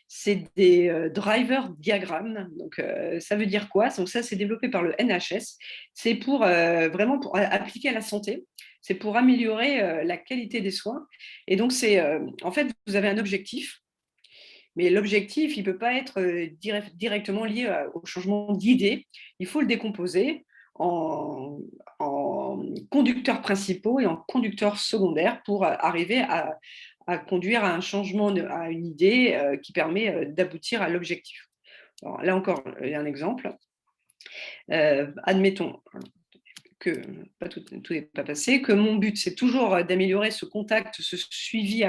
C'est des driver diagrammes. Donc ça veut dire quoi? Donc ça, c'est développé par le NHS. C'est pour vraiment pour appliquer à la santé. C'est pour améliorer la qualité des soins. Et donc en fait, vous avez un objectif. Mais l'objectif, il ne peut pas être directement lié au changement d'idée. Il faut le décomposer en, en conducteurs principaux et en conducteurs secondaires pour arriver à conduire à un changement, à une idée qui permet d'aboutir à l'objectif. Alors, là encore, il y a un exemple. Admettons que tout n'est pas passé, que mon but, c'est toujours d'améliorer ce contact, ce suivi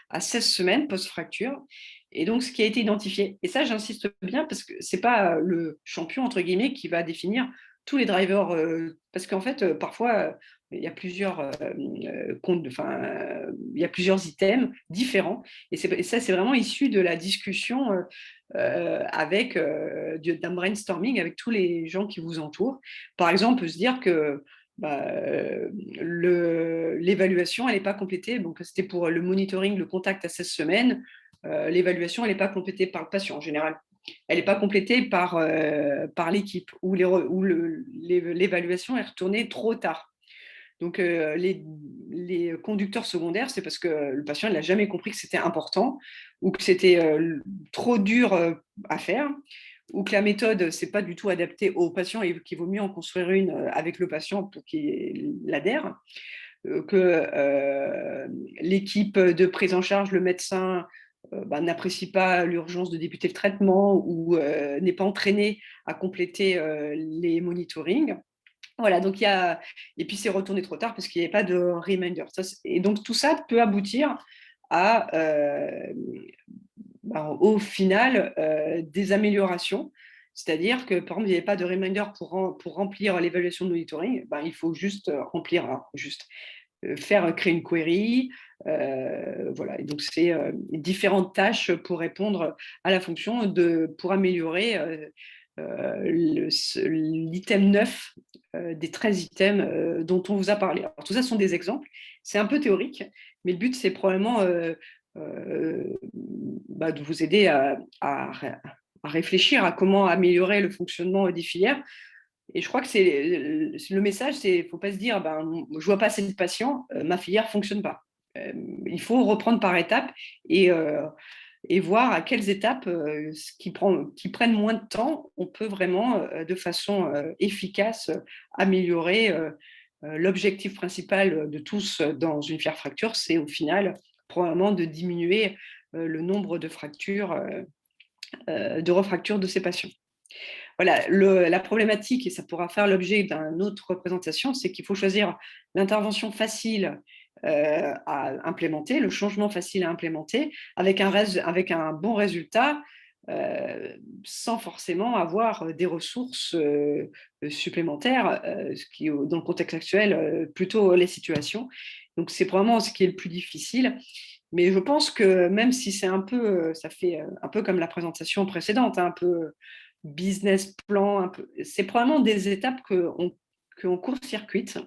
à 16 semaines post-fracture. Et donc, ce qui a été identifié, et ça, j'insiste bien, parce que ce n'est pas le champion, entre guillemets, qui va définir tous les drivers, parce qu'en fait, parfois, il y a plusieurs comptes, il y a plusieurs items différents, et ça, c'est vraiment issu de la discussion avec d'un brainstorming avec tous les gens qui vous entourent. Par exemple, on peut se dire que l'évaluation, elle n'est pas complétée. Donc, c'était pour le monitoring, le contact à 16 semaines. L'évaluation, elle n'est pas complétée par le patient en général. Elle n'est pas complétée par l'équipe ou l'évaluation est retournée trop tard. Donc, les conducteurs secondaires, c'est parce que le patient n'a jamais compris que c'était important ou que c'était trop dur à faire ou que la méthode, c'est pas du tout adaptée au patient et qu'il vaut mieux en construire une avec le patient pour qu'il adhère, que l'équipe de prise en charge, le médecin, n'apprécie pas l'urgence de débuter le traitement ou n'est pas entraîné à compléter les monitorings. Voilà, donc et puis c'est retourné trop tard parce qu'il n'y avait pas de reminder. Et donc tout ça peut aboutir à, au final, des améliorations. C'est-à-dire que, par exemple, il n'y avait pas de reminder pour remplir l'évaluation de monitoring, ben, il faut juste remplir, créer une query. Voilà. Et donc, c'est différentes tâches pour répondre à la fonction pour améliorer l'item 9 des 13 items dont on vous a parlé. Alors, tout ça sont des exemples. C'est un peu théorique, mais le but, c'est probablement de vous aider à réfléchir à comment améliorer le fonctionnement des filières. Et je crois que le message, c'est qu'il ne faut pas se dire je ne vois pas assez de patients, ma filière ne fonctionne pas. Il faut reprendre par étapes et voir à quelles étapes qui prennent moins de temps, on peut vraiment, de façon efficace, améliorer l'objectif principal de tous dans une fière fracture, c'est au final probablement de diminuer le nombre de refractures de ces patients. Voilà, la problématique, et ça pourra faire l'objet d'une autre représentation, c'est qu'il faut choisir l'intervention facile à implémenter, le changement facile à implémenter, avec un bon résultat, sans forcément avoir des ressources supplémentaires, ce qui, dans le contexte actuel, plutôt les situations. Donc, c'est vraiment ce qui est le plus difficile. Mais je pense que même si c'est ça fait un peu comme la présentation précédente, un peu business plan, c'est probablement des étapes qu'on court-circuite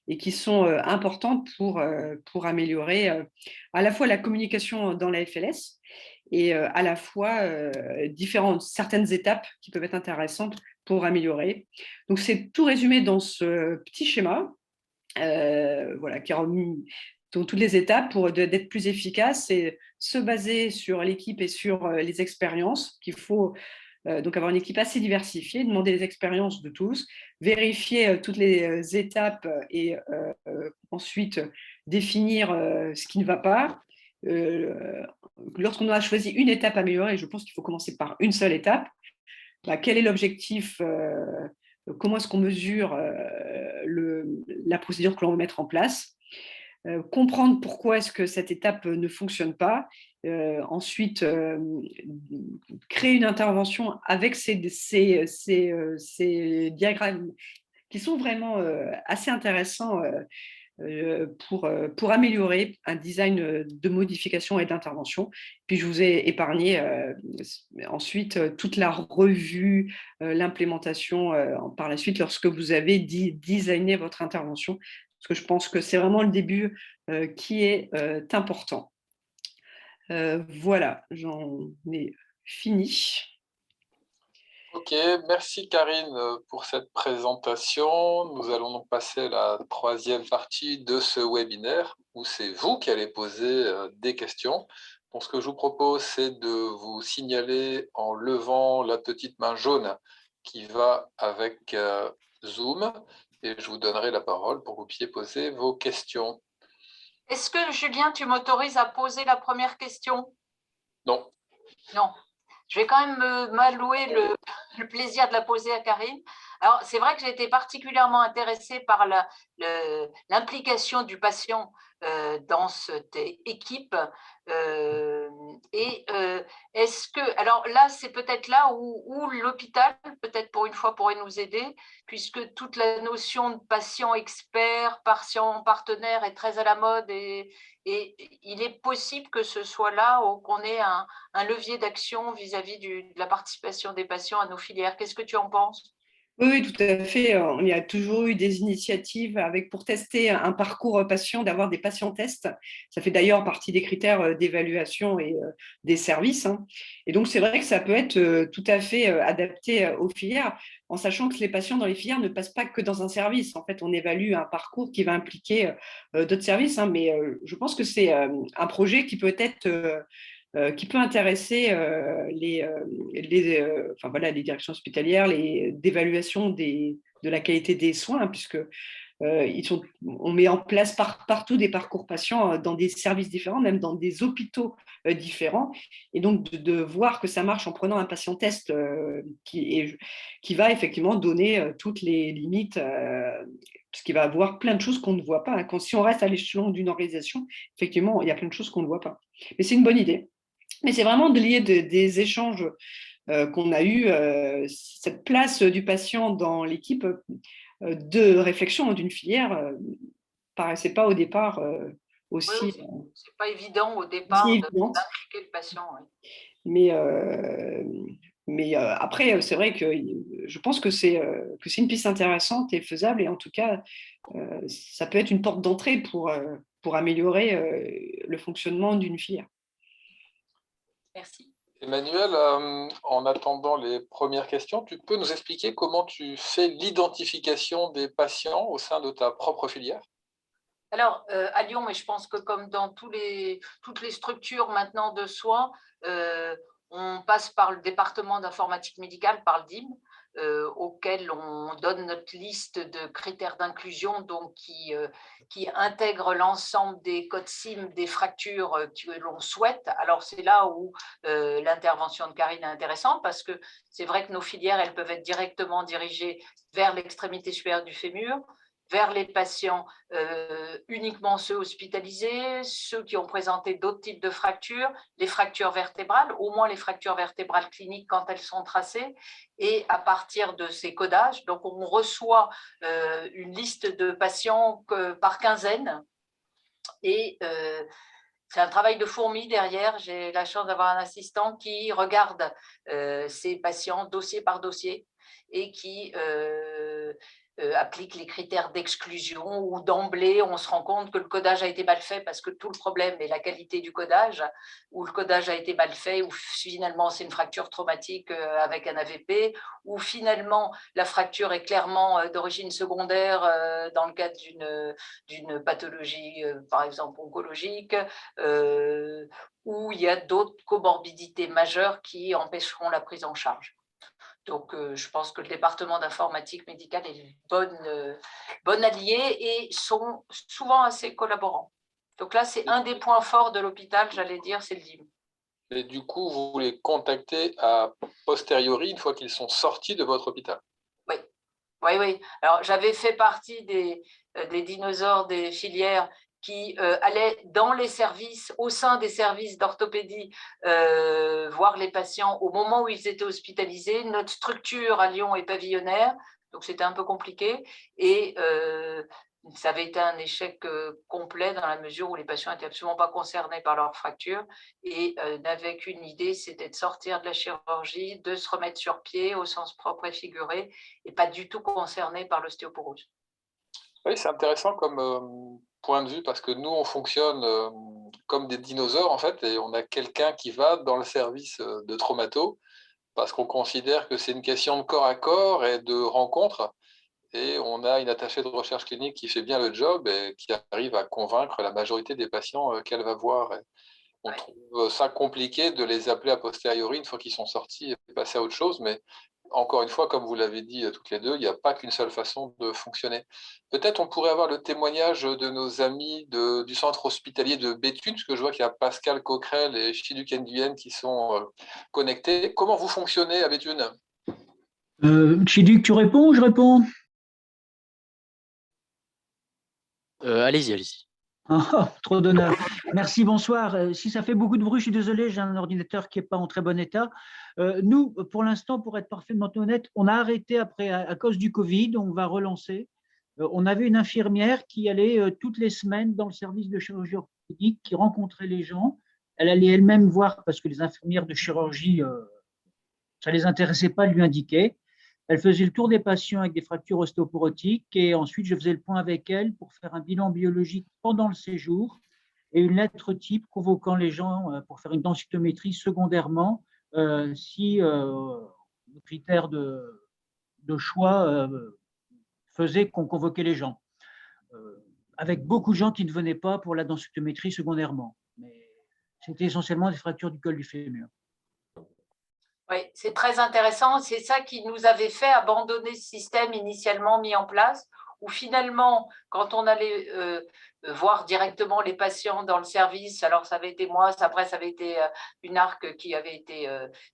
et qui sont importantes pour améliorer à la fois la communication dans la FLS et à la fois certaines étapes qui peuvent être intéressantes pour améliorer. Donc, c'est tout résumé dans ce petit schéma, voilà, qui remis dans toutes les étapes pour d'être plus efficace et se baser sur l'équipe et sur les expériences qu'il faut. Donc, avoir une équipe assez diversifiée, demander les expériences de tous, vérifier toutes les étapes et ensuite définir ce qui ne va pas. Lorsqu'on a choisi une étape à améliorer, je pense qu'il faut commencer par une seule étape. Quel est l'objectif comment est-ce qu'on mesure la procédure que l'on va mettre en place, comprendre pourquoi est-ce que cette étape ne fonctionne pas, ensuite créer une intervention avec ces diagrammes qui sont vraiment assez intéressants pour améliorer un design de modification et d'intervention. Puis je vous ai épargné ensuite toute la revue, l'implémentation par la suite lorsque vous avez designé votre intervention, parce que je pense que c'est vraiment le début qui est important. Voilà, j'en ai fini. Ok, merci Karine pour cette présentation. Nous allons donc passer à la troisième partie de ce webinaire où c'est vous qui allez poser des questions. Donc, ce que je vous propose, c'est de vous signaler en levant la petite main jaune qui va avec Zoom et je vous donnerai la parole pour que vous puissiez poser vos questions. Est-ce que, Julien, tu m'autorises à poser la première question? Non. Non. Je vais quand même m'allouer le plaisir de la poser à Karine. Alors, c'est vrai que j'ai été particulièrement intéressée par l'implication du patient dans cette équipe. Est-ce que, alors là, c'est peut-être là où l'hôpital, peut-être pour une fois, pourrait nous aider, puisque toute la notion de patient expert, patient partenaire est très à la mode et il est possible que ce soit là qu'on ait un levier d'action vis-à-vis de la participation des patients à nos filières. Qu'est-ce que tu en penses? Oui, tout à fait. Il y a toujours eu des initiatives pour tester un parcours patient, d'avoir des patients tests. Ça fait d'ailleurs partie des critères d'évaluation et des services. Et donc, c'est vrai que ça peut être tout à fait adapté aux filières, en sachant que les patients dans les filières ne passent pas que dans un service. En fait, on évalue un parcours qui va impliquer d'autres services. Mais je pense que c'est un projet qui peut être qui peut intéresser les directions hospitalières, d'évaluation de la qualité des soins, puisque on met en place partout des parcours patients dans des services différents, même dans des hôpitaux différents. Et donc, de voir que ça marche en prenant un patient test qui va effectivement donner toutes les limites, parce qu'il va avoir plein de choses qu'on ne voit pas. Si on reste à l'échelon d'une organisation, effectivement, il y a plein de choses qu'on ne voit pas. Mais c'est une bonne idée. Mais c'est vraiment de lier des échanges qu'on a eu cette place du patient dans l'équipe de réflexion d'une filière paraissait pas au départ aussi, Oui, c'est pas évident au aussi départ évidente. d'impliquer le patient. Oui. Mais, après, c'est vrai que je pense que c'est une piste intéressante et faisable. Et en tout cas, ça peut être une porte d'entrée pour améliorer le fonctionnement d'une filière. Merci. Emmanuel, en attendant les premières questions, tu peux nous expliquer comment tu fais l'identification des patients au sein de ta propre filière? Alors, à Lyon, mais je pense que comme dans toutes les structures maintenant de soins, on passe par le département d'informatique médicale, par le DIM, auquel on donne notre liste de critères d'inclusion, donc qui intègre l'ensemble des codes SIM des fractures que l'on souhaite. Alors, c'est là où l'intervention de Karine est intéressante, parce que c'est vrai que nos filières, elles peuvent être directement dirigées vers l'extrémité supérieure du fémur, vers les patients uniquement ceux hospitalisés, ceux qui ont présenté d'autres types de fractures, les fractures vertébrales, au moins les fractures vertébrales cliniques quand elles sont tracées, et à partir de ces codages, donc on reçoit une liste de patients par quinzaine, et c'est un travail de fourmi derrière. J'ai la chance d'avoir un assistant qui regarde ces patients dossier par dossier et qui applique les critères d'exclusion, où d'emblée on se rend compte que le codage a été mal fait parce que tout le problème est la qualité du codage, ou le codage a été mal fait, ou finalement c'est une fracture traumatique avec un AVP, ou finalement la fracture est clairement d'origine secondaire dans le cadre d'une pathologie par exemple oncologique, où il y a d'autres comorbidités majeures qui empêcheront la prise en charge. Donc, je pense que le département d'informatique médicale est une bonne alliée et sont souvent assez collaborants. Donc là, c'est un des points forts de l'hôpital, j'allais dire, c'est le DIM. Et du coup, vous les contactez a posteriori, une fois qu'ils sont sortis de votre hôpital? Oui, oui, oui. Alors, j'avais fait partie des dinosaures des filières qui allaient dans les services, au sein des services d'orthopédie, voir les patients au moment où ils étaient hospitalisés. Notre structure à Lyon est pavillonnaire, donc c'était un peu compliqué. Et ça avait été un échec complet dans la mesure où les patients n'étaient absolument pas concernés par leur fracture et n'avaient qu'une idée, c'était de sortir de la chirurgie, de se remettre sur pied au sens propre et figuré, et pas du tout concernés par l'ostéoporose. Oui, c'est intéressant comme point de vue parce que nous, on fonctionne comme des dinosaures en fait, et on a quelqu'un qui va dans le service de traumato parce qu'on considère que c'est une question de corps à corps et de rencontre. Et on a une attachée de recherche clinique qui fait bien le job et qui arrive à convaincre la majorité des patients qu'elle va voir. Et on trouve ça compliqué de les appeler a posteriori une fois qu'ils sont sortis et passer à autre chose. Mais encore une fois, comme vous l'avez dit toutes les deux, il n'y a pas qu'une seule façon de fonctionner. Peut-être on pourrait avoir le témoignage de nos amis du centre hospitalier de Béthune, parce que je vois qu'il y a Pascal Coquerel et Chiduk Nguyen qui sont connectés. Comment vous fonctionnez à Béthune? Chiduc, tu réponds ou je réponds? Allez-y, allez-y. Trop d'honneur. Merci, bonsoir. Si ça fait beaucoup de bruit, je suis désolé, j'ai un ordinateur qui n'est pas en très bon état. Nous, pour l'instant, pour être parfaitement honnête, on a arrêté après à cause du Covid, on va relancer. On avait une infirmière qui allait toutes les semaines dans le service de chirurgie orthopédique, qui rencontrait les gens. Elle allait elle-même voir parce que les infirmières de chirurgie, ça ne les intéressait pas de lui indiquer. Elle faisait le tour des patients avec des fractures ostéoporotiques et ensuite je faisais le point avec elle pour faire un bilan biologique pendant le séjour et une lettre type convoquant les gens pour faire une densitométrie secondairement si le critère de choix faisait qu'on convoquait les gens. Avec beaucoup de gens qui ne venaient pas pour la densitométrie secondairement. Mais c'était essentiellement des fractures du col du fémur. Oui, c'est très intéressant. C'est ça qui nous avait fait abandonner ce système initialement mis en place, où finalement, quand on allait voir directement les patients dans le service, alors ça avait été moi, après ça avait été une ARC qui avait été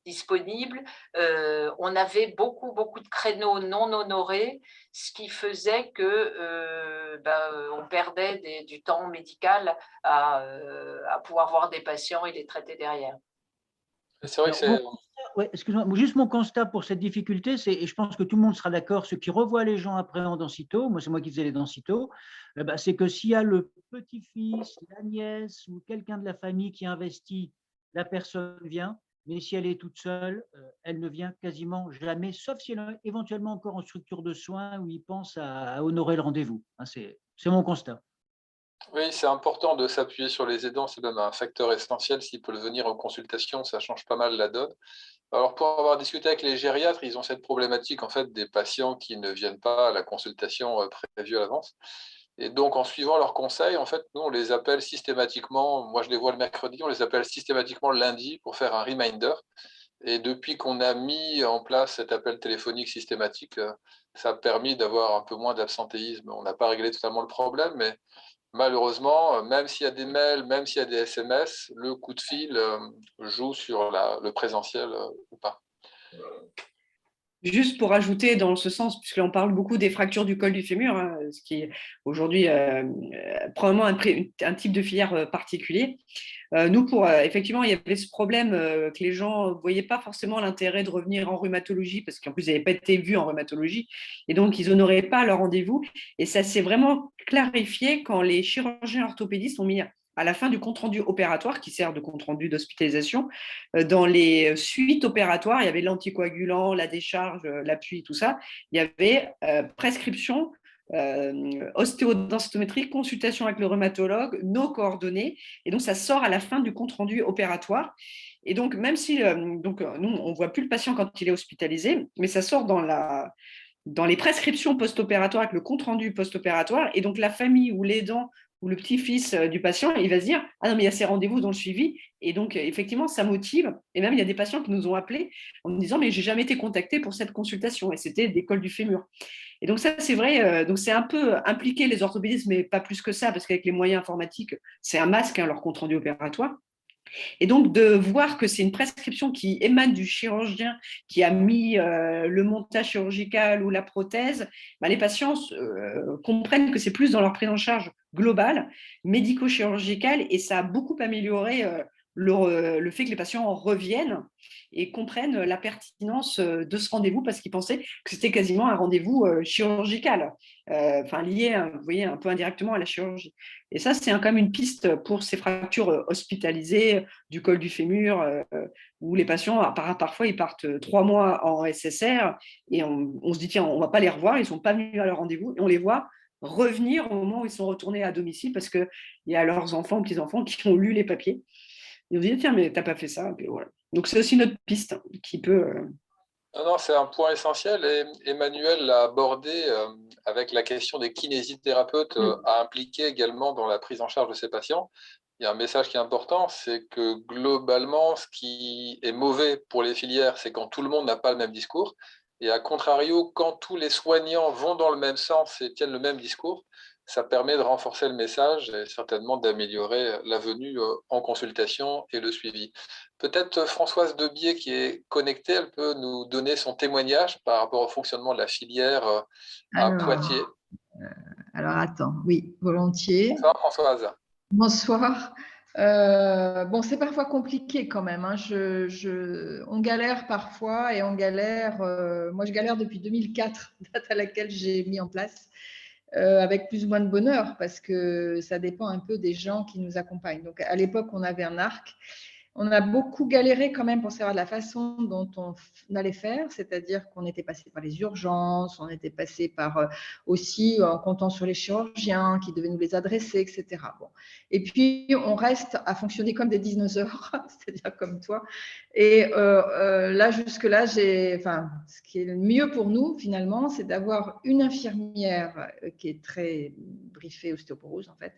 disponible, on avait beaucoup de créneaux non honorés, ce qui faisait que on perdait du temps médical à pouvoir voir des patients et les traiter derrière. C'est vrai que Ouais, excuse-moi, juste mon constat pour cette difficulté, c'est, et je pense que tout le monde sera d'accord, ceux qui revoient les gens après en densito, moi c'est moi qui faisais les densito, c'est que s'il y a le petit-fils, la nièce ou quelqu'un de la famille qui investit, la personne vient, mais si elle est toute seule, elle ne vient quasiment jamais, sauf si elle est éventuellement encore en structure de soins où il pense à honorer le rendez-vous. Hein, c'est mon constat. Oui, c'est important de s'appuyer sur les aidants, c'est même un facteur essentiel. S'ils peuvent venir en consultation, ça change pas mal la donne. Alors, pour avoir discuté avec les gériatres, ils ont cette problématique en fait des patients qui ne viennent pas à la consultation prévue à l'avance. Et donc, en suivant leurs conseils, en fait, nous, on les appelle systématiquement. Moi, je les vois le mercredi, on les appelle systématiquement le lundi pour faire un reminder. Et depuis qu'on a mis en place cet appel téléphonique systématique, ça a permis d'avoir un peu moins d'absentéisme. On n'a pas réglé totalement le problème, mais malheureusement, même s'il y a des mails, même s'il y a des SMS, le coup de fil joue sur le présentiel ou pas. Juste pour ajouter dans ce sens, puisqu'on parle beaucoup des fractures du col du fémur, hein, ce qui est aujourd'hui probablement un type de filière particulier. Nous, effectivement, il y avait ce problème que les gens ne voyaient pas forcément l'intérêt de revenir en rhumatologie, parce qu'en plus, ils n'avaient pas été vus en rhumatologie, et donc ils n'honoraient pas leur rendez-vous. Et ça s'est vraiment clarifié quand les chirurgiens orthopédistes ont mis à la fin du compte-rendu opératoire, qui sert de compte-rendu d'hospitalisation, dans les suites opératoires, il y avait l'anticoagulant, la décharge, l'appui, tout ça. Il y avait prescription, ostéodensitométrie, consultation avec le rhumatologue, nos coordonnées. Et donc, ça sort à la fin du compte-rendu opératoire. Et donc, même si nous, on ne voit plus le patient quand il est hospitalisé, mais ça sort dans les prescriptions post-opératoires avec le compte-rendu post-opératoire. Et donc, la famille ou l'aidant ou le petit-fils du patient, il va se dire « Ah non, mais il y a ces rendez-vous dans le suivi. » Et donc, effectivement, ça motive. Et même, il y a des patients qui nous ont appelés en nous disant « Mais j'ai jamais été contacté pour cette consultation. » Et c'était des cols du fémur. Et donc, ça, c'est vrai. Donc, c'est un peu impliqué les orthopédistes, mais pas plus que ça, parce qu'avec les moyens informatiques, c'est un masque, hein, leur compte-rendu opératoire. Et donc, de voir que c'est une prescription qui émane du chirurgien qui a mis le montage chirurgical ou la prothèse, les patients comprennent que c'est plus dans leur prise en charge globale, médico-chirurgicale, et ça a beaucoup amélioré le fait que les patients reviennent et comprennent la pertinence de ce rendez-vous parce qu'ils pensaient que c'était quasiment un rendez-vous chirurgical, lié, vous voyez, un peu indirectement à la chirurgie. Et ça, c'est quand même une piste pour ces fractures hospitalisées du col du fémur, où les patients, parfois, ils partent 3 mois en SSR et on se dit, tiens, on ne va pas les revoir, ils ne sont pas venus à leur rendez-vous, et on les voit revenir au moment où ils sont retournés à domicile parce qu'il y a leurs enfants, petits-enfants qui ont lu les papiers. Et on se dit, tiens, mais tu n'as pas fait ça. Et voilà. Donc, c'est aussi notre piste qui peut… Non, c'est un point essentiel et Emmanuel l'a abordé avec la question des kinésithérapeutes à impliquer également dans la prise en charge de ces patients. Il y a un message qui est important, c'est que globalement, ce qui est mauvais pour les filières, c'est quand tout le monde n'a pas le même discours. Et à contrario, quand tous les soignants vont dans le même sens et tiennent le même discours, ça permet de renforcer le message et certainement d'améliorer la venue en consultation et le suivi. Peut-être Françoise Debier qui est connectée, elle peut nous donner son témoignage par rapport au fonctionnement de la filière à Poitiers. Alors attends, oui, volontiers. Bonsoir Françoise. Bonsoir. Bon, c'est parfois compliqué quand même, hein. On galère parfois et on galère. Moi, je galère depuis 2004, date à laquelle j'ai mis en place, avec plus ou moins de bonheur parce que ça dépend un peu des gens qui nous accompagnent. Donc, à l'époque, on avait un arc. On a beaucoup galéré quand même pour savoir de la façon dont on allait faire, c'est-à-dire qu'on était passé par les urgences, on était passé par aussi en comptant sur les chirurgiens qui devaient nous les adresser, etc. Bon. Et puis, on reste à fonctionner comme des dinosaures, c'est-à-dire comme toi. Et là, jusque-là, ce qui est le mieux pour nous, finalement, c'est d'avoir une infirmière qui est très briefée ostéoporose, en fait,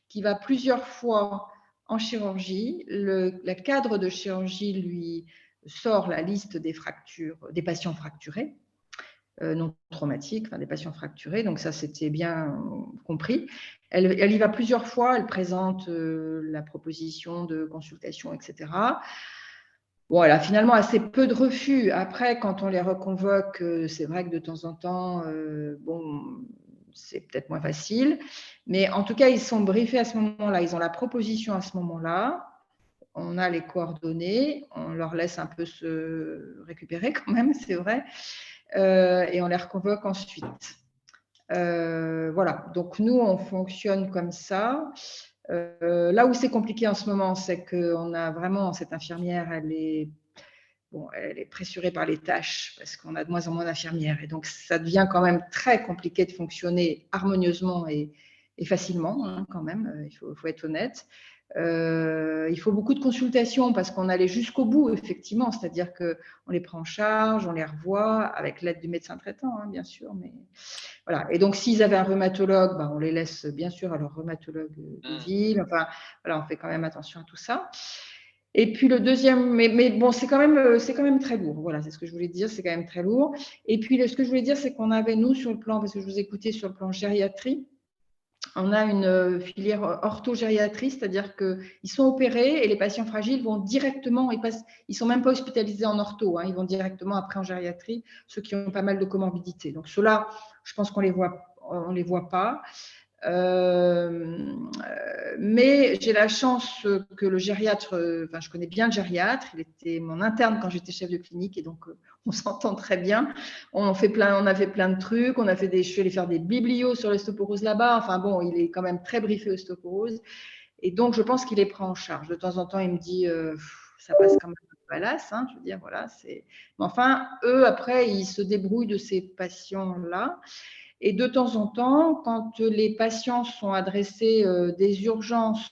qui va plusieurs fois en chirurgie. Le cadre de chirurgie lui sort la liste des fractures, des patients fracturés, non traumatiques, des patients fracturés. Donc ça, c'était bien compris. Elle y va plusieurs fois, elle présente la proposition de consultation, etc. Bon, elle a finalement assez peu de refus. Après, quand on les reconvoque, c'est vrai que de temps en temps, c'est peut-être moins facile. Mais en tout cas, ils sont briefés à ce moment-là. Ils ont la proposition à ce moment-là. on a les coordonnées, on leur laisse un peu se récupérer quand même, c'est vrai, et on les reconvoque ensuite. Voilà, donc nous, on fonctionne comme ça. Là où c'est compliqué en ce moment, c'est qu'on a vraiment, cette infirmière, elle est pressurée par les tâches parce qu'on a de moins en moins d'infirmières. Et donc, ça devient quand même très compliqué de fonctionner harmonieusement et facilement, hein, quand même, il faut être honnête. Il faut beaucoup de consultations parce qu'on allait jusqu'au bout, effectivement, c'est-à-dire qu'on les prend en charge, on les revoit avec l'aide du médecin traitant, hein, bien sûr. Mais voilà. Et donc, s'ils avaient un rhumatologue, on les laisse bien sûr à leur rhumatologue de ville. Enfin, voilà, on fait quand même attention à tout ça. Et puis le deuxième, mais bon, c'est quand même très lourd. Voilà, c'est ce que je voulais dire, c'est quand même très lourd. Et puis ce que je voulais dire, c'est qu'on avait, nous, sur le plan, parce que je vous écoutais sur le plan gériatrie, on a une filière orthogériatrie, c'est-à-dire qu'ils sont opérés et les patients fragiles vont directement, ils ne sont même pas hospitalisés en ortho, hein, ils vont directement après en gériatrie, ceux qui ont pas mal de comorbidités. Donc ceux-là, je pense qu'on les voit pas. Mais j'ai la chance que le gériatre, je connais bien le gériatre, il était mon interne quand j'étais chef de clinique et donc on s'entend très bien. On a fait plein de trucs, je suis allée faire des biblios sur l'ostéoporose là-bas. Enfin bon, il est quand même très briefé ostéoporose et donc je pense qu'il les prend en charge. De temps en temps, il me dit ça passe quand même à balasse, hein, je veux dire voilà. Mais enfin, eux après, ils se débrouillent de ces patients-là. Et de temps en temps, quand les patients sont adressés des urgences,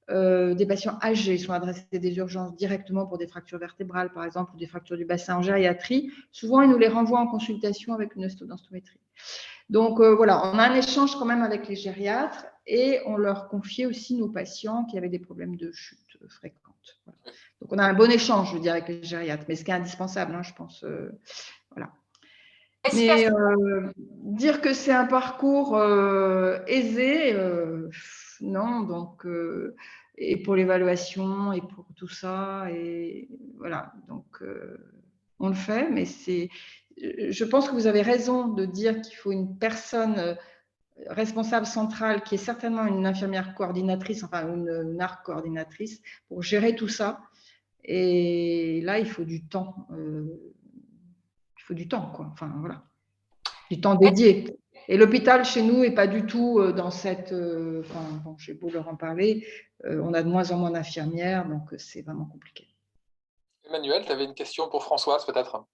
des patients âgés sont adressés des urgences directement pour des fractures vertébrales, par exemple, ou des fractures du bassin en gériatrie, souvent, ils nous les renvoient en consultation avec une ostodensitométrie. Donc, voilà, on a un échange quand même avec les gériatres et on leur confiait aussi nos patients qui avaient des problèmes de chute fréquentes. Voilà. Donc, on a un bon échange, je veux dire, avec les gériatres, mais ce qui est indispensable, hein, je pense. Voilà. Mais dire que c'est un parcours aisé, non. Donc, et pour l'évaluation et pour tout ça, et voilà. Donc, on le fait, mais je pense que vous avez raison de dire qu'il faut une personne responsable centrale qui est certainement une infirmière coordinatrice, enfin une ARC coordinatrice, pour gérer tout ça. Et là, il faut du temps. Il faut du temps, quoi. Enfin, voilà. Du temps dédié. Et l'hôpital chez nous n'est pas du tout dans cette. Bon, j'ai beau leur en parler, on a de moins en moins d'infirmières, donc c'est vraiment compliqué. Emmanuel, tu avais une question pour Françoise, peut-être?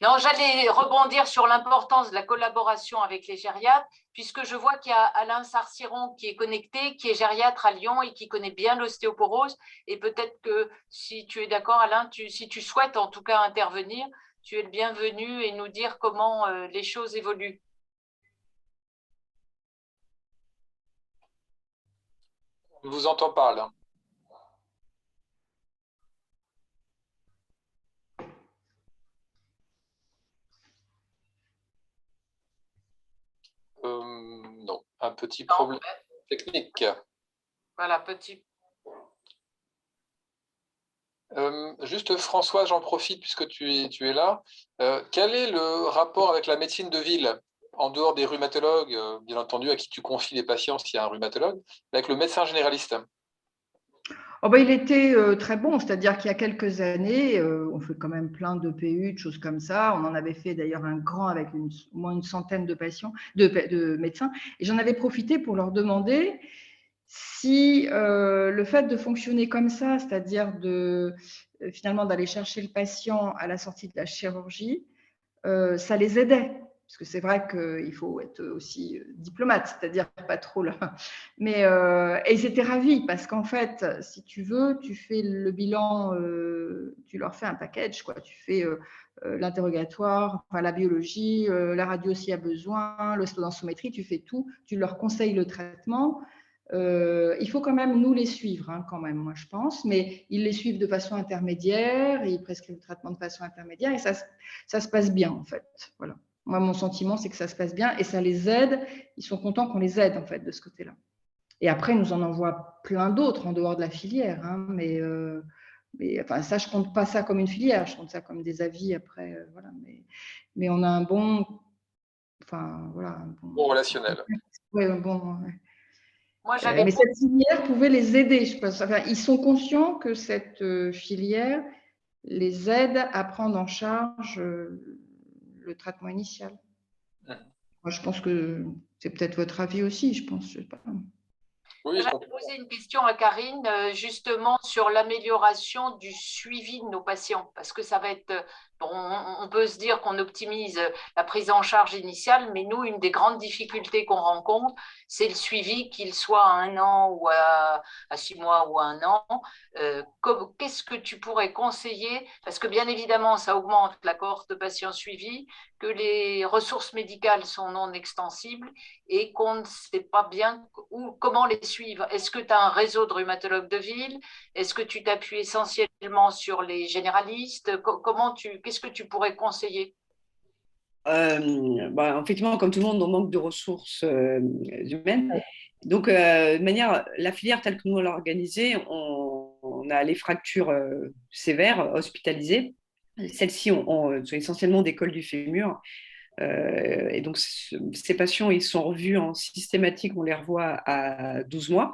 Non, j'allais rebondir sur l'importance de la collaboration avec les gériatres, puisque je vois qu'il y a Alain Sarciron qui est connecté, qui est gériatre à Lyon et qui connaît bien l'ostéoporose. Et peut-être que si tu es d'accord, Alain, si tu souhaites en tout cas intervenir, tu es le bienvenu et nous dire comment les choses évoluent. On vous entend pas, Alain. Non, un petit problème technique. Voilà, petit. Juste François, j'en profite puisque tu es là. Quel est le rapport avec la médecine de ville, en dehors des rhumatologues, bien entendu, à qui tu confies les patients s'il y a un rhumatologue, avec le médecin généraliste? Il était très bon, c'est-à-dire qu'il y a quelques années, on fait quand même plein de PU, de choses comme ça. On en avait fait d'ailleurs un grand avec au moins une centaine de patients, de médecins. Et j'en avais profité pour leur demander si le fait de fonctionner comme ça, c'est-à-dire finalement d'aller chercher le patient à la sortie de la chirurgie, ça les aidait. Parce que c'est vrai qu'il faut être aussi diplomate, c'est-à-dire pas trop là. Mais et ils étaient ravis parce qu'en fait, si tu veux, tu fais le bilan, tu leur fais un package, quoi. Tu fais l'interrogatoire, enfin, la biologie, la radio s'il y a besoin, l'ostodensitométrie, tu fais tout, tu leur conseilles le traitement. Il faut quand même nous les suivre, hein, quand même, moi je pense, mais ils les suivent de façon intermédiaire, ils prescrivent le traitement de façon intermédiaire et ça se passe bien en fait. Voilà. Moi, mon sentiment, c'est que ça se passe bien et ça les aide. Ils sont contents qu'on les aide en fait de ce côté-là. Et après, ils nous en envoient plein d'autres en dehors de la filière, hein, mais enfin, ça, je compte pas ça comme une filière, je compte ça comme des avis après, voilà. Mais on a un bon, enfin voilà, Bon relationnel. Ouais, un bon. Ouais. Moi, j'avais Mais cette filière pouvait les aider, je pense. Enfin, ils sont conscients que cette filière les aide à prendre en charge le traitement initial. Moi, je pense que c'est peut-être votre avis aussi, je pense. Je sais pas. Oui, J'avais posé une question à Karine, justement sur l'amélioration du suivi de nos patients, parce que ça va être, bon, on peut se dire qu'on optimise la prise en charge initiale, mais nous, une des grandes difficultés qu'on rencontre, c'est le suivi, qu'il soit à 1 an ou à 6 mois ou à 1 an. Qu'est-ce que tu pourrais conseiller? Parce que bien évidemment, ça augmente la cohorte de patients suivis, que les ressources médicales sont non extensibles et qu'on ne sait pas bien comment les suivre. Est-ce que tu as un réseau de rhumatologues de ville? Est-ce que tu t'appuies essentiellement sur les généralistes? Qu'est-ce que tu pourrais conseiller? Effectivement, comme tout le monde, on manque de ressources humaines. Donc, de manière, la filière telle que nous l'avons organisée, on a les fractures sévères hospitalisées. Celles-ci sont essentiellement des cols du fémur. Et donc, ces patients, ils sont revus en systématique, on les revoit à 12 mois.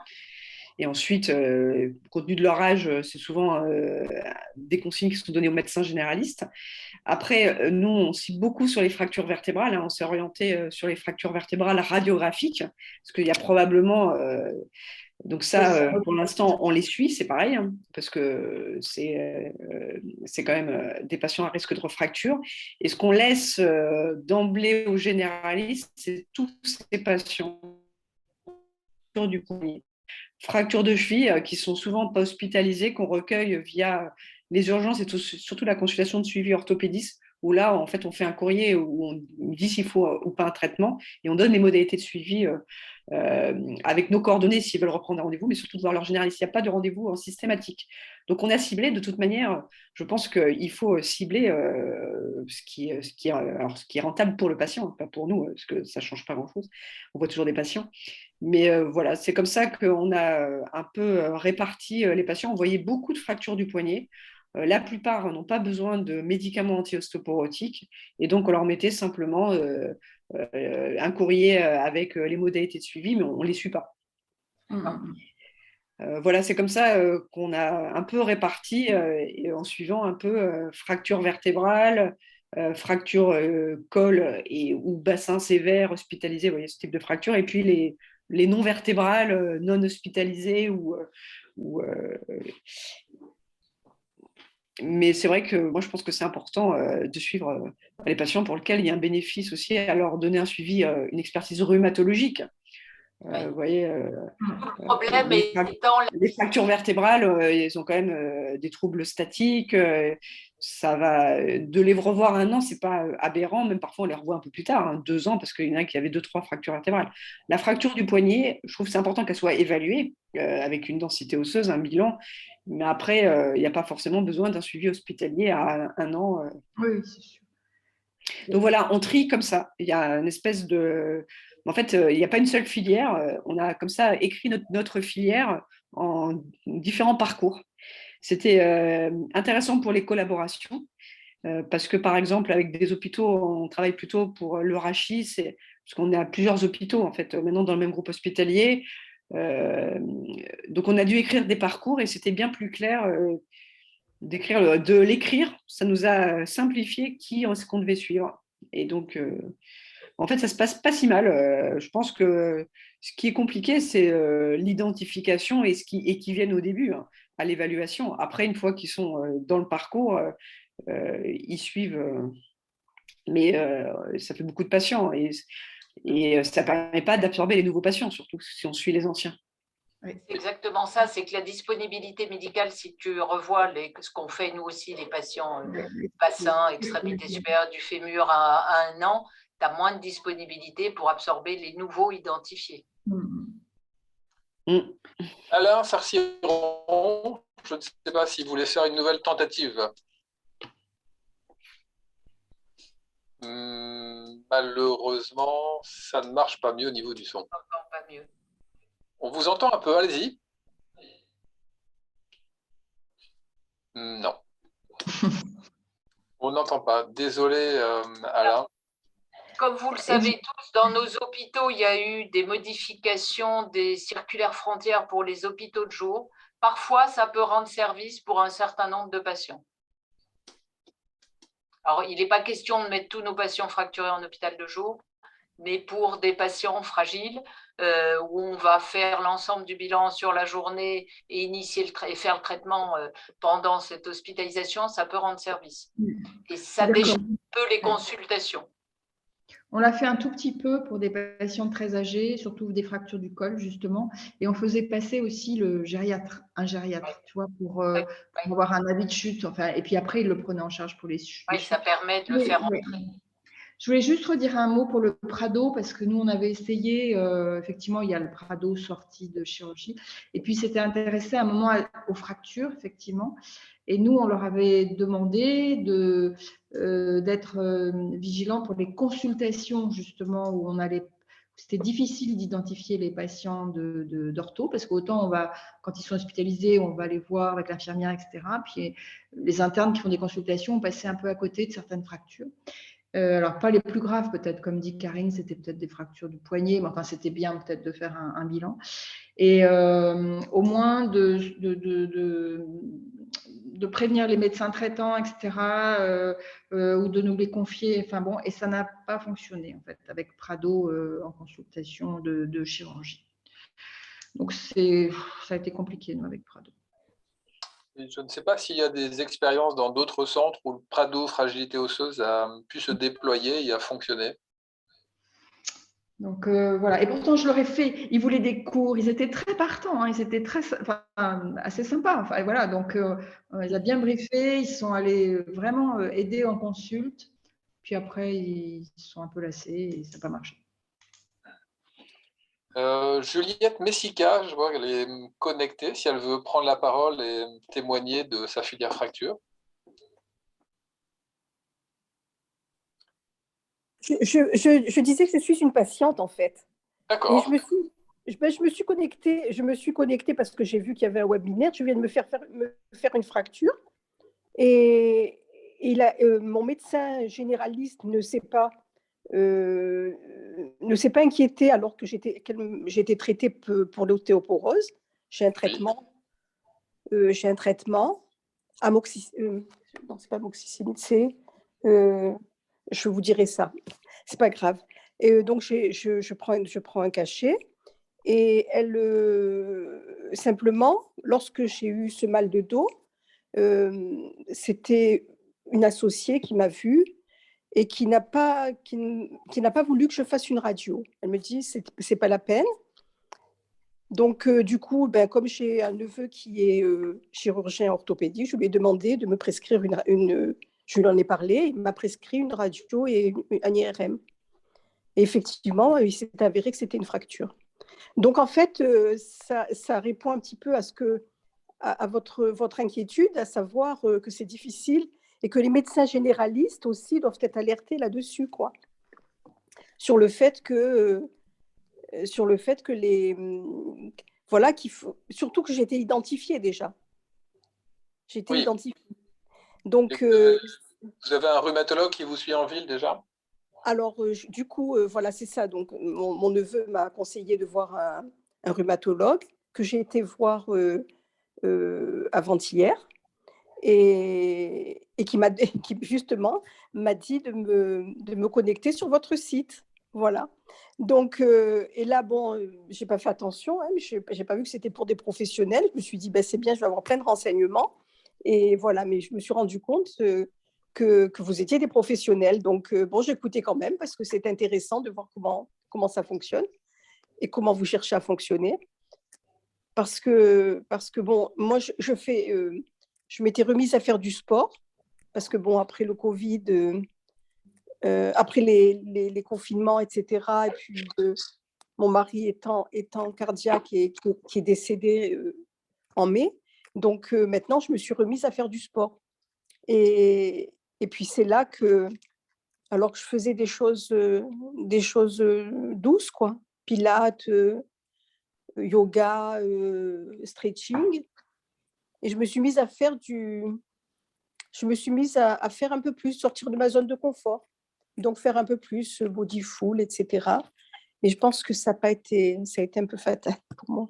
Et ensuite, compte tenu de leur âge, c'est souvent des consignes qui sont données aux médecins généralistes. Après, nous, on cible beaucoup sur les fractures vertébrales. On s'est orienté sur les fractures vertébrales radiographiques, parce qu'il y a probablement donc ça, pour l'instant, on les suit, c'est pareil, hein, parce que c'est quand même des patients à risque de refracture. Et ce qu'on laisse d'emblée aux généralistes, c'est tous ces patients du poignet. Fractures de cheville qui sont souvent pas hospitalisées, qu'on recueille via les urgences et surtout la consultation de suivi orthopédiste, où là, en fait, on fait un courrier où on dit s'il faut ou pas un traitement et on donne les modalités de suivi avec nos coordonnées s'ils veulent reprendre un rendez-vous, mais surtout de voir leur généraliste. Il n'y a pas de rendez-vous en systématique. Donc, on a ciblé de toute manière, je pense qu'il faut cibler ce qui est rentable pour le patient, pas pour nous, parce que ça ne change pas grand-chose. On voit toujours des patients. Mais voilà, c'est comme ça qu'on a un peu réparti les patients. On voyait beaucoup de fractures du poignet. La plupart n'ont pas besoin de médicaments anti-ostéoporotiques. Et donc, on leur mettait simplement un courrier avec les modalités de suivi, mais on ne les suit pas. Voilà, c'est comme ça qu'on a un peu réparti et en suivant un peu fracture vertébrale, fracture col ou bassin sévère hospitalisé, vous voyez ce type de fracture, et puis les non vertébrales non hospitalisées mais c'est vrai que moi je pense que c'est important de suivre les patients pour lesquels il y a un bénéfice aussi à leur donner un suivi, une expertise rhumatologique. Vous voyez, Le problème étant les fractures vertébrales, ils ont quand même des troubles statiques. Ça va de les revoir 1 an, c'est pas aberrant. Même parfois, on les revoit un peu plus tard, 2 ans, parce qu'il y en a qui avaient 2, 3 fractures vertébrales. La fracture du poignet, je trouve que c'est important qu'elle soit évaluée avec une densité osseuse, un bilan. Mais après, il n'y a pas forcément besoin d'un suivi hospitalier à 1 an. Oui, c'est sûr. Donc voilà, on trie comme ça. Il y a une espèce de… En fait, il n'y a pas une seule filière. On a comme ça écrit notre filière en différents parcours. C'était intéressant pour les collaborations parce que, par exemple, avec des hôpitaux, on travaille plutôt pour le rachis, parce qu'on est à plusieurs hôpitaux, en fait, maintenant dans le même groupe hospitalier. Donc, on a dû écrire des parcours et c'était bien plus clair de l'écrire. Ça nous a simplifié qui est-ce qu'on devait suivre. Et donc, en fait, ça se passe pas si mal. Je pense que ce qui est compliqué, c'est l'identification et qui viennent au début, hein, à l'évaluation. Après, une fois qu'ils sont dans le parcours, ils suivent. Mais ça fait beaucoup de patients et ça ne permet pas d'absorber les nouveaux patients, surtout si on suit les anciens. c'est exactement ça, c'est que la disponibilité médicale, si tu revois ce qu'on fait nous aussi, les patients bassin, extrémité supérieure du fémur à 1 an, tu as moins de disponibilité pour absorber les nouveaux identifiés. Alain Farciron, je ne sais pas si vous voulez faire une nouvelle tentative. Malheureusement, ça ne marche pas mieux au niveau du son. Encore pas mieux. On vous entend un peu, allez-y. Non. On n'entend pas. Désolé, Alain. Comme vous le savez tous, dans nos hôpitaux, il y a eu des modifications des circulaires frontières pour les hôpitaux de jour. Parfois, ça peut rendre service pour un certain nombre de patients. Alors, il n'est pas question de mettre tous nos patients fracturés en hôpital de jour, mais pour des patients fragiles, où on va faire l'ensemble du bilan sur la journée et et faire le traitement pendant cette hospitalisation, ça peut rendre service. Et ça décharge un peu les consultations. On l'a fait un tout petit peu pour des patients très âgés, surtout des fractures du col, justement. Et on faisait passer aussi un gériatre, tu vois, pour avoir un avis de chute. Enfin, et puis après, ils le prenaient en charge pour les chutes. Oui, ça permet de le faire rentrer. Je voulais juste redire un mot pour le Prado, parce que nous, on avait essayé, effectivement, il y a le Prado sorti de chirurgie. Et puis, c'était intéressé à un moment aux fractures, effectivement. Et nous, on leur avait demandé d'être vigilants pour les consultations, justement, où on allait. C'était difficile d'identifier les patients d'ortho, parce qu'autant quand ils sont hospitalisés, on va les voir avec l'infirmière, etc. Puis les internes qui font des consultations, on passait un peu à côté de certaines fractures. Alors, pas les plus graves, peut-être, comme dit Karine, c'était peut-être des fractures du poignet, mais enfin, c'était bien peut-être de faire un bilan. Et au moins de prévenir les médecins traitants, etc., ou de nous les confier. Enfin bon, et ça n'a pas fonctionné, en fait, avec Prado en consultation de chirurgie. Donc, ça a été compliqué, nous, avec Prado. Je ne sais pas s'il y a des expériences dans d'autres centres où le Prado fragilité osseuse a pu se déployer et a fonctionné. Donc voilà, et pourtant je leur ai fait, ils voulaient des cours, ils étaient très partants, hein, ils étaient assez sympas. Enfin, voilà, donc on les a bien briefés, ils sont allés vraiment aider en consulte, puis après ils se sont un peu lassés et ça n'a pas marché. Juliette Messica, je vois qu'elle est connectée, si elle veut prendre la parole et témoigner de sa filière fracture. Je disais que je suis une patiente, en fait. D'accord. Et je me suis connectée parce que j'ai vu qu'il y avait un webinaire. Je viens de me faire une fracture. Et mon médecin généraliste ne s'est pas inquiété alors que j'étais traitée pour l'ostéoporose. J'ai un traitement. Non, c'est pas amoxicilline, c'est. Je vous dirai ça. C'est pas grave. Et donc, je prends un cachet. Et simplement, lorsque j'ai eu ce mal de dos, c'était une associée qui m'a vue et qui n'a pas voulu que je fasse une radio. Elle me dit, c'est pas la peine. Donc, du coup, comme j'ai un neveu qui est chirurgien orthopédique, je lui ai demandé de me prescrire je lui en ai parlé, il m'a prescrit une radio et un IRM. Et effectivement, il s'est avéré que c'était une fracture. Donc, en fait, ça répond un petit peu à votre inquiétude, à savoir que c'est difficile et que les médecins généralistes aussi doivent être alertés là-dessus, quoi. Sur le fait que voilà, surtout que j'étais identifiée déjà. J'étais identifiée. Donc, vous avez un rhumatologue qui vous suit en ville déjà? Alors, du coup, voilà, c'est ça. Donc, mon neveu m'a conseillé de voir un rhumatologue que j'ai été voir avant-hier et qui justement m'a dit de me connecter sur votre site. Voilà. Donc, et là, bon, je n'ai pas fait attention, hein, mais je n'ai pas vu que c'était pour des professionnels. Je me suis dit, c'est bien, je vais avoir plein de renseignements. Et voilà, mais je me suis rendu compte que vous étiez des professionnels. Donc, bon, j'écoutais quand même parce que c'est intéressant de voir comment ça fonctionne et comment vous cherchez à fonctionner. Parce que bon, moi, je m'étais remise à faire du sport parce que, bon, après le Covid, après les confinements, etc., et puis mon mari étant cardiaque et qui est décédé en mai, donc maintenant, je me suis remise à faire du sport. Et puis, c'est là que, alors que je faisais des choses douces, quoi, pilates, yoga, stretching, et je me suis mise à faire un peu plus, sortir de ma zone de confort. donc faire un peu plus body full, etc. Mais je pense que ça a été un peu fatal pour moi.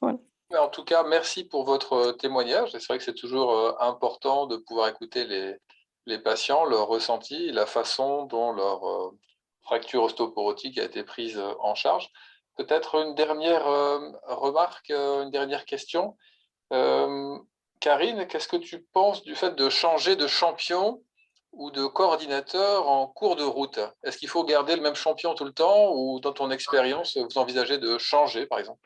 Voilà. Mais en tout cas, merci pour votre témoignage. C'est vrai que c'est toujours important de pouvoir écouter les patients, leurs ressentis, la façon dont leur fracture ostéoporotique a été prise en charge. Peut-être une dernière remarque, une dernière question. Karine, qu'est-ce que tu penses du fait de changer de champion ou de coordinateur en cours de route? Est-ce qu'il faut garder le même champion tout le temps ou dans ton expérience, vous envisagez de changer, par exemple?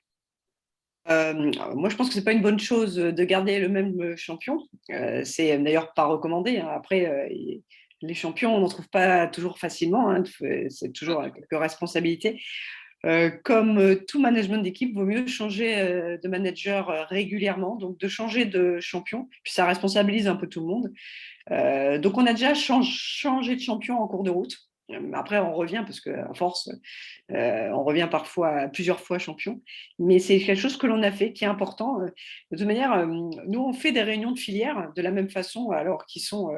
Moi, je pense que c'est pas une bonne chose de garder le même champion. C'est d'ailleurs pas recommandé, hein. Après, les champions, on n'en trouve pas toujours facilement, hein. C'est toujours quelques responsabilités. Comme tout management d'équipe, vaut mieux changer de manager régulièrement, donc de changer de champion, puis ça responsabilise un peu tout le monde. Donc on a déjà changé de champion en cours de route. Après, on revient parce qu'à force, on revient parfois plusieurs fois champion. Mais c'est quelque chose que l'on a fait, qui est important. De toute manière, nous, on fait des réunions de filière de la même façon, alors qui sont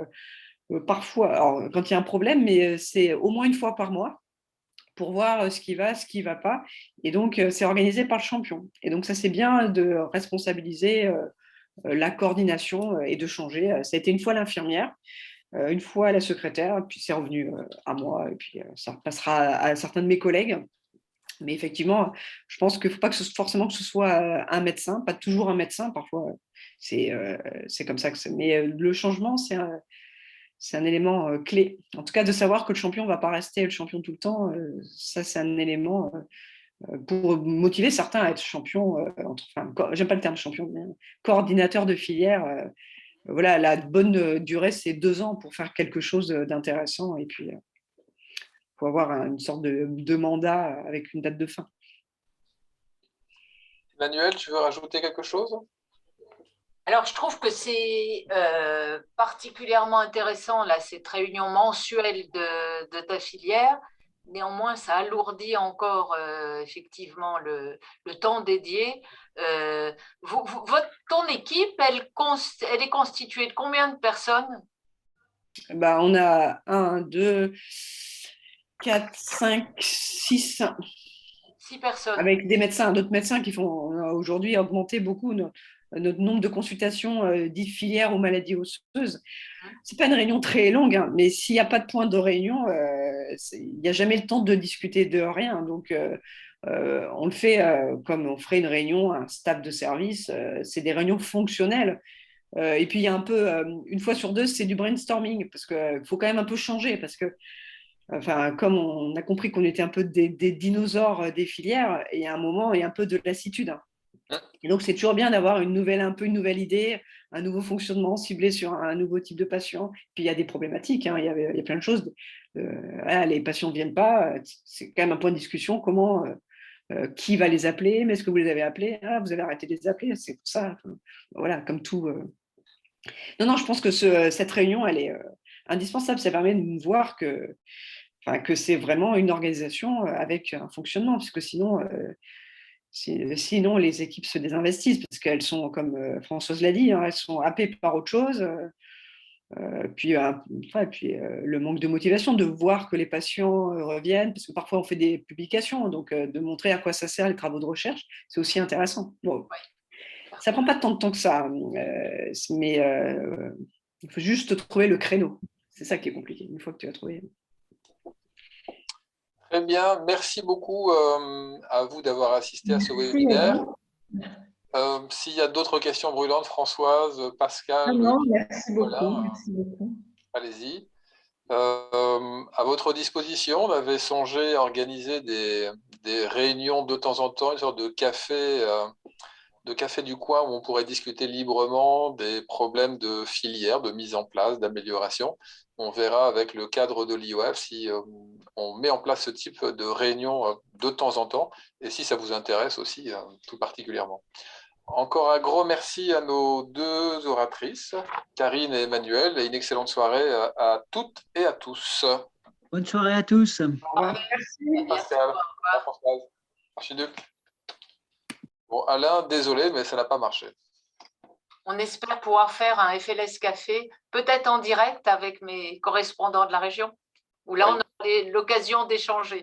parfois, alors, quand il y a un problème, mais c'est au moins une fois par mois pour voir ce qui va, ce qui ne va pas. Et donc, c'est organisé par le champion. Et donc, ça, c'est bien de responsabiliser la coordination et de changer. Ça a été une fois l'infirmière, une fois la secrétaire, puis c'est revenu à moi, et puis ça passera à certains de mes collègues. Mais effectivement, je pense qu'il ne faut pas forcément que ce soit un médecin, pas toujours un médecin, parfois c'est comme ça que c'est. Mais le changement, c'est un élément clé. En tout cas, de savoir que le champion ne va pas rester le champion tout le temps, ça, c'est un élément pour motiver certains à être champion, j'aime pas le terme champion, mais coordinateur de filière. Voilà, la bonne durée, c'est 2 ans pour faire quelque chose d'intéressant. Et puis, il faut avoir une sorte de mandat avec une date de fin. Emmanuel, tu veux rajouter quelque chose? Alors, je trouve que c'est particulièrement intéressant, là, cette réunion mensuelle de ta filière. Néanmoins, ça alourdit encore effectivement le temps dédié. Ton équipe, elle est constituée de combien de personnes? Bah, on a 1, 2, 4, 5, 6, 6 personnes. avec des médecins, d'autres médecins qui font aujourd'hui augmenter beaucoup notre nombre de consultations dites filières aux maladies osseuses. C'est pas une réunion très longue, hein, mais s'il n'y a pas de point de réunion, il n'y a jamais le temps de discuter de rien. Donc, on le fait comme on ferait une réunion, un staff de service. C'est des réunions fonctionnelles. Et puis, il y a un peu, une fois sur deux, c'est du brainstorming, parce qu'il faut quand même un peu changer, parce que, enfin, comme on a compris qu'on était un peu des dinosaures des filières, et à un moment, il y a un peu de lassitude, hein. Et donc, c'est toujours bien d'avoir une nouvelle idée, un nouveau fonctionnement ciblé sur un nouveau type de patient. Puis, il y a des problématiques, hein, il y a plein de choses. Les patients ne viennent pas, c'est quand même un point de discussion. Qui va les appeler? Mais est-ce que vous les avez appelés? Ah, vous avez arrêté de les appeler, c'est pour ça. Enfin, voilà, comme tout. Non, je pense que cette réunion, elle est indispensable. Ça permet de voir que c'est vraiment une organisation avec un fonctionnement, parce que sinon, les équipes se désinvestissent parce qu'elles sont, comme Françoise l'a dit, hein, elles sont happées par autre chose. Puis le manque de motivation de voir que les patients reviennent, parce que parfois on fait des publications, donc de montrer à quoi ça sert les travaux de recherche, c'est aussi intéressant. Bon, ça ne prend pas tant de temps que ça, mais il faut juste trouver le créneau. C'est ça qui est compliqué, une fois que tu as trouvé. Très bien, merci beaucoup à vous d'avoir assisté à ce webinaire. S'il y a d'autres questions brûlantes, Françoise, Pascal, non, merci beaucoup. voilà, Merci beaucoup. allez-y. À votre disposition, on avait songé à organiser des réunions de temps en temps, une sorte de café du coin où on pourrait discuter librement des problèmes de filière, de mise en place, d'amélioration. On verra avec le cadre de l'IOF si on met en place ce type de réunion de temps en temps et si ça vous intéresse aussi tout particulièrement. Encore un gros merci à nos 2 oratrices, Karine et Emmanuel, et une excellente soirée à toutes et à tous. Bonne soirée à tous. Au revoir. Merci. Pascal. Au revoir, Françoise. Archiduc. Bon, Alain, désolé, mais ça n'a pas marché. On espère pouvoir faire un FLS Café, peut-être en direct avec mes correspondants de la région. où là, Oui. on a l'occasion d'échanger.